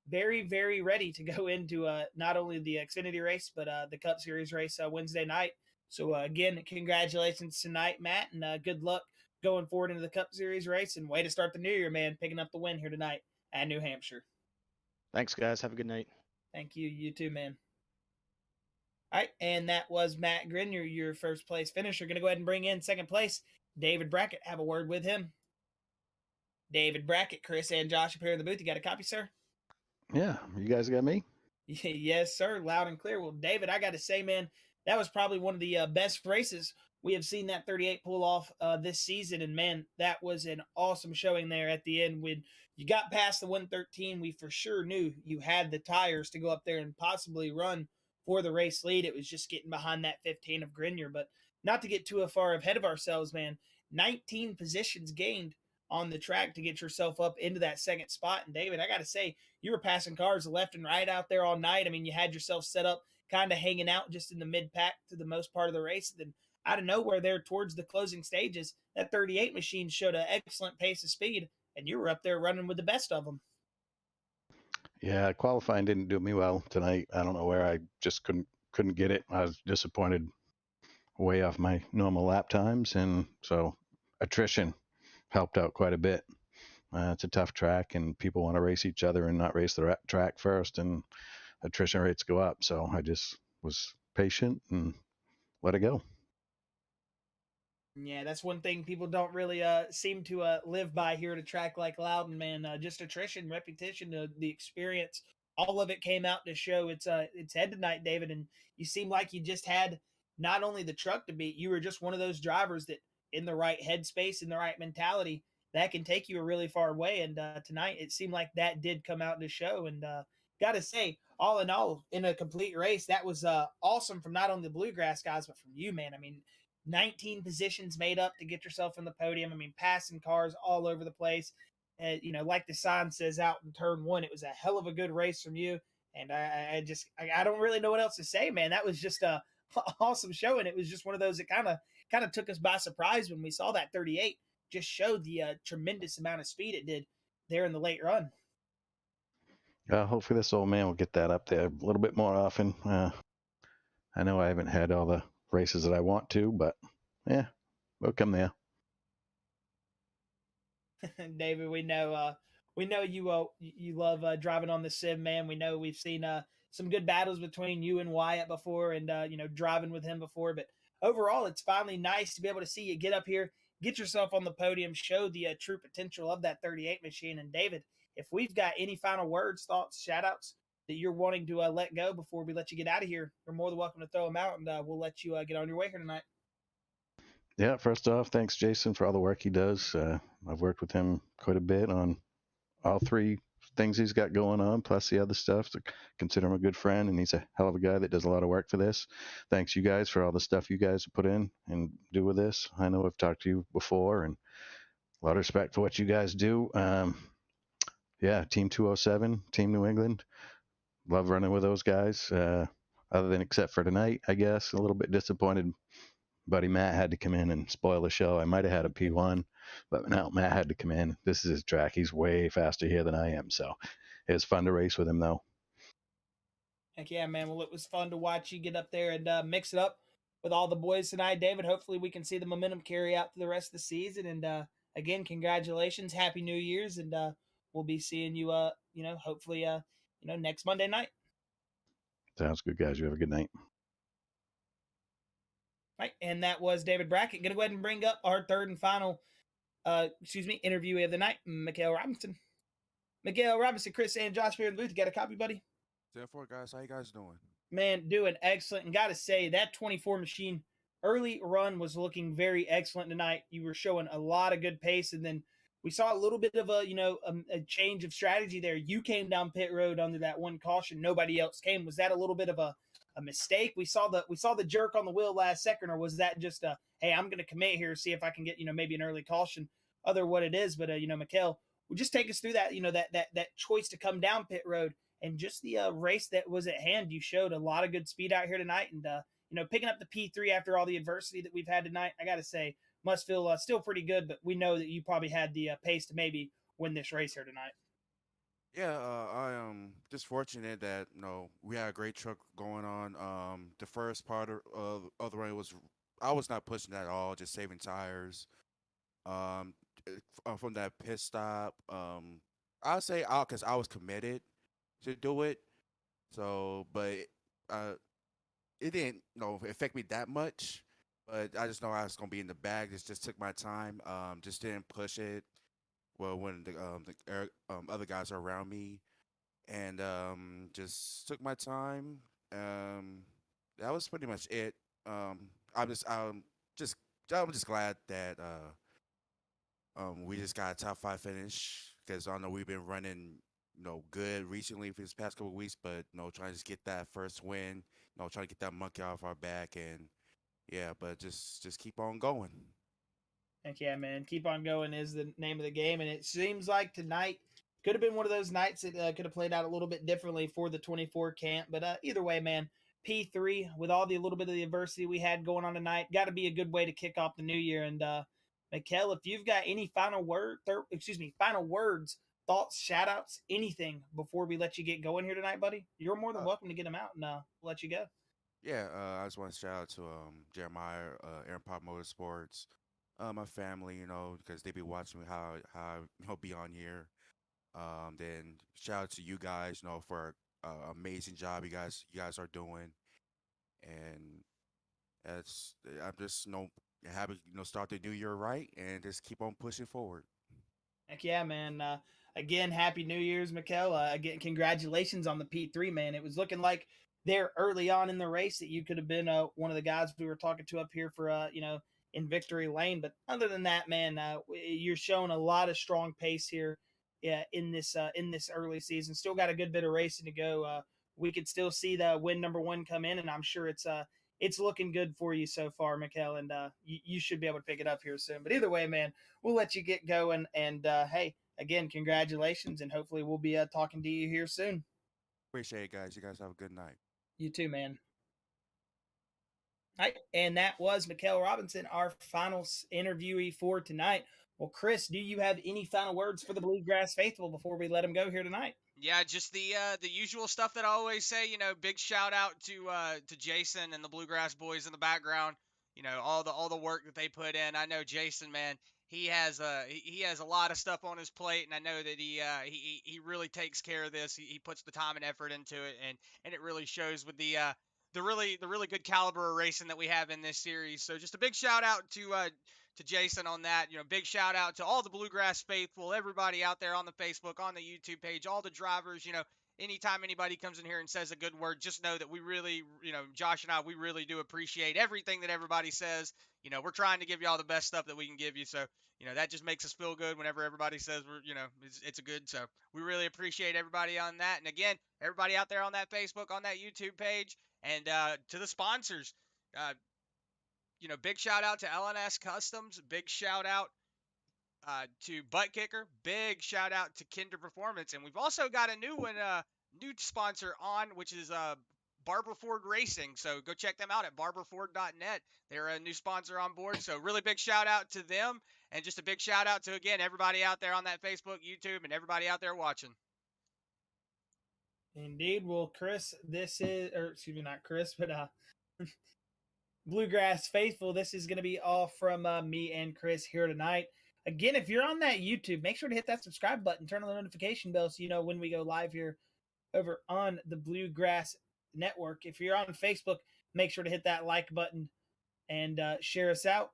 Speaker 2: very, very ready to go into not only the Xfinity race but the Cup Series race Wednesday night. So again, congratulations tonight, Matt, and good luck going forward into the Cup Series race. And way to start the new year, man! Picking up the win here tonight at New Hampshire.
Speaker 3: Thanks, guys. Have a good night.
Speaker 2: Thank you. You too, man. All right, and that was Matt Grenier, your first place finisher. Going to go ahead and bring in second place, David Brackett. Have a word with him. David Brackett, Chris, and Josh up here in the booth. You got a copy, sir?
Speaker 4: Yeah, you guys got me?
Speaker 2: Yes, sir. Loud and clear. Well, David, I got to say, man, that was probably one of the best races we have seen that 38 pull off this season. And, man, that was an awesome showing there at the end. When you got past the 113, we for sure knew you had the tires to go up there and possibly run for the race lead. It was just getting behind that 15 of Grenier. But not to get too far ahead of ourselves, man, 19 positions gained on the track to get yourself up into that second spot. And David, I got to say, you were passing cars left and right out there all night. I mean, you had yourself set up kind of hanging out just in the mid pack to the most part of the race. And then out of nowhere there towards the closing stages, that 38 machine showed an excellent pace of speed, and you were up there running with the best of them.
Speaker 4: Yeah, qualifying didn't do me well tonight. I don't know where. I just couldn't get it. I was disappointed, way off my normal lap times, and so attrition helped out quite a bit. It's a tough track, and people want to race each other and not race the track first, and attrition rates go up. So I just was patient and let it go.
Speaker 2: Yeah, that's one thing people don't really seem to live by here at a track like Loudon, man. Just attrition, repetition, the experience, all of it came out to show its head tonight, David. And you seem like you just had not only the truck to beat, you were just one of those drivers that in the right headspace, in the right mentality, that can take you a really far way. And tonight, it seemed like that did come out to show. And got to say, all in all, in a complete race, that was awesome from not only the Bluegrass guys, but from you, man. I mean, 19 positions made up to get yourself in the podium. I mean, passing cars all over the place. Like the sign says out in turn one, it was a hell of a good race from you. And I don't really know what else to say, man. That was just a awesome show. And it was just one of those that kind of took us by surprise when we saw that 38 just showed the tremendous amount of speed it did there in the late run.
Speaker 4: Hopefully this old man will get that up there a little bit more often. I know I haven't had all the races that I want to, but yeah, we'll come there.
Speaker 2: David, we know you love driving on the sim, man. We know we've seen some good battles between you and Wyatt before, and driving with him before. But overall, it's finally nice to be able to see you get up here, get yourself on the podium, show the true potential of that 38 machine. And David, if we've got any final words, thoughts, shout outs that you're wanting to let go before we let you get out of here, you're more than welcome to throw them out, and we'll let you get on your way here tonight.
Speaker 4: Yeah, first off, thanks Jason for all the work he does. I've worked with him quite a bit on all three things he's got going on, plus the other stuff. So consider him a good friend, and he's a hell of a guy that does a lot of work for this. Thanks you guys for all the stuff you guys put in and do with this. I know I've talked to you before, and a lot of respect for what you guys do. Yeah, Team 207, Team New England. Love running with those guys. Other than except for tonight, I guess, a little bit disappointed. Buddy Matt had to come in and spoil the show. I might have had a P1, but no, Matt had to come in. This is his track. He's way faster here than I am. So it was fun to race with him, though.
Speaker 2: Heck yeah, man. Well, it was fun to watch you get up there and mix it up with all the boys tonight, David. Hopefully we can see the momentum carry out to the rest of the season. And again, congratulations. Happy New Year's. And we'll be seeing you, hopefully, next Monday night.
Speaker 4: Sounds good, guys. You have a good night.
Speaker 2: Right, and that was David Brackett. Going to go ahead and bring up our third and final, interviewee of the night, Mikael Robinson. Mikael Robinson, Chris, and Josh here in the booth. You got a copy, buddy?
Speaker 5: 10-4, guys. How you guys doing?
Speaker 2: Man, doing excellent. And got to say, that 24 machine early run was looking very excellent tonight. You were showing a lot of good pace, and then we saw a little bit of a change of strategy there. You came down pit road under that one caution. Nobody else came. Was that a little bit of a mistake? We saw the jerk on the wheel last second, or was that just a, hey, I'm going to commit here, see if I can get maybe an early caution, other what it is. But Mikael, will just take us through that that choice to come down pit road and just the race that was at hand. You showed a lot of good speed out here tonight, and picking up the P3 after all the adversity that we've had tonight, I got to say, must feel still pretty good. But we know that you probably had the pace to maybe win this race here tonight.
Speaker 5: Yeah, I am just fortunate that we had a great truck going on. The first part of the run I was not pushing at all, just saving tires. From that pit stop, I'll say because I was committed to do it. So, but it didn't affect me that much. But I just know I was gonna be in the bag. Just took my time. Just didn't push it. Well, when the other guys are around me, and just took my time. That was pretty much it. I'm just glad that we just got a top 5 finish, because I know we've been running good recently for this past couple of weeks, but trying to just get that first win, trying to get that monkey off our back, and yeah, but just keep on going.
Speaker 2: Heck yeah, man. Keep on going is the name of the game. And it seems like tonight could have been one of those nights that could have played out a little bit differently for the 24 camp. But either way, man, P3, with all the little bit of the adversity we had going on tonight, got to be a good way to kick off the new year. And Mikael, if you've got any final words, thoughts, shout outs, anything before we let you get going here tonight, buddy, you're more than welcome to get them out, and let you go.
Speaker 5: Yeah, I just want to shout out to Jeremiah, Aaron Pop Motorsports, my family, because they be watching me how I be on here. Then shout out to you guys, for amazing job you guys are doing, and I'm just happy start the new year right, and just keep on pushing forward.
Speaker 2: Heck yeah, man. Again, happy New Year's, Mikael. Again, congratulations on the P3, man. It was looking like there early on in the race that you could have been one of the guys we were talking to up here for in victory lane. But other than that, man, you're showing a lot of strong pace here in this early season. Still got a good bit of racing to go. We could still see the win number 1 come in, and I'm sure it's looking good for you so far, Mikael, and you should be able to pick it up here soon. But either way, man, we'll let you get going. And hey, again, congratulations, and hopefully we'll be talking to you here soon.
Speaker 5: Appreciate it, guys. You guys have a good night.
Speaker 2: You too, man. All right, and that was Mikael Robinson, our final interviewee for tonight. Well, Chris, do you have any final words for the Bluegrass faithful before we let him go here tonight?
Speaker 1: Yeah, just the usual stuff that I always say. Big shout out to Jason and the Bluegrass boys in the background. All the work that they put in. I know Jason, man. He has a lot of stuff on his plate, and I know that he really takes care of this. He puts the time and effort into it, and it really shows with the really good caliber of racing that we have in this series. So just a big shout out to Jason on that. Big shout out to all the Bluegrass faithful, everybody out there on the Facebook, on the YouTube page, all the drivers. Anytime anybody comes in here and says a good word, just know that we really, Josh and I, we really do appreciate everything that everybody says. We're trying to give you all the best stuff that we can give you. So, that just makes us feel good whenever everybody says it's a good. So we really appreciate everybody on that. And again, everybody out there on that Facebook, on that YouTube page, and to the sponsors, big shout out to LNS Customs, big shout out to ButtKicker, big shout out to Kinder Performance, and we've also got a new one, new sponsor on, which is Barber Ford Racing. So go check them out at barberford.net. They're a new sponsor on board. So really big shout out to them, and just a big shout out to, again, everybody out there on that Facebook, YouTube, and everybody out there watching.
Speaker 2: Indeed. Well, Chris, not Chris, but Bluegrass faithful, this is going to be all from me and Chris here tonight. Again, if you're on that YouTube, make sure to hit that subscribe button, turn on the notification bell so you know when we go live here over on the Bluegrass Network. If you're on Facebook, make sure to hit that like button and share us out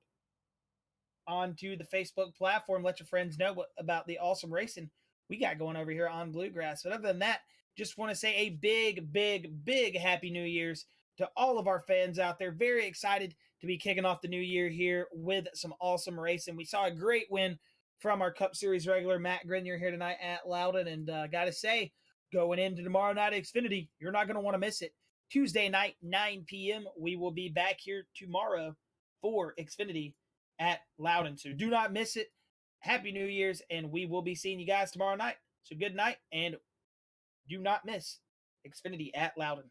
Speaker 2: onto the Facebook platform. Let your friends know about the awesome racing we got going over here on Bluegrass. But other than that, just want to say a big, big, big Happy New Year's to all of our fans out there. Very excited to be kicking off the new year here with some awesome racing. We saw a great win from our Cup Series regular Matt Grenier here tonight at Loudon. And got to say, going into tomorrow night at Xfinity, you're not going to want to miss it. Tuesday night, 9 p.m., we will be back here tomorrow for Xfinity at Loudon. So do not miss it. Happy New Year's, and we will be seeing you guys tomorrow night. So good night, and do not miss Xfinity at Loudon.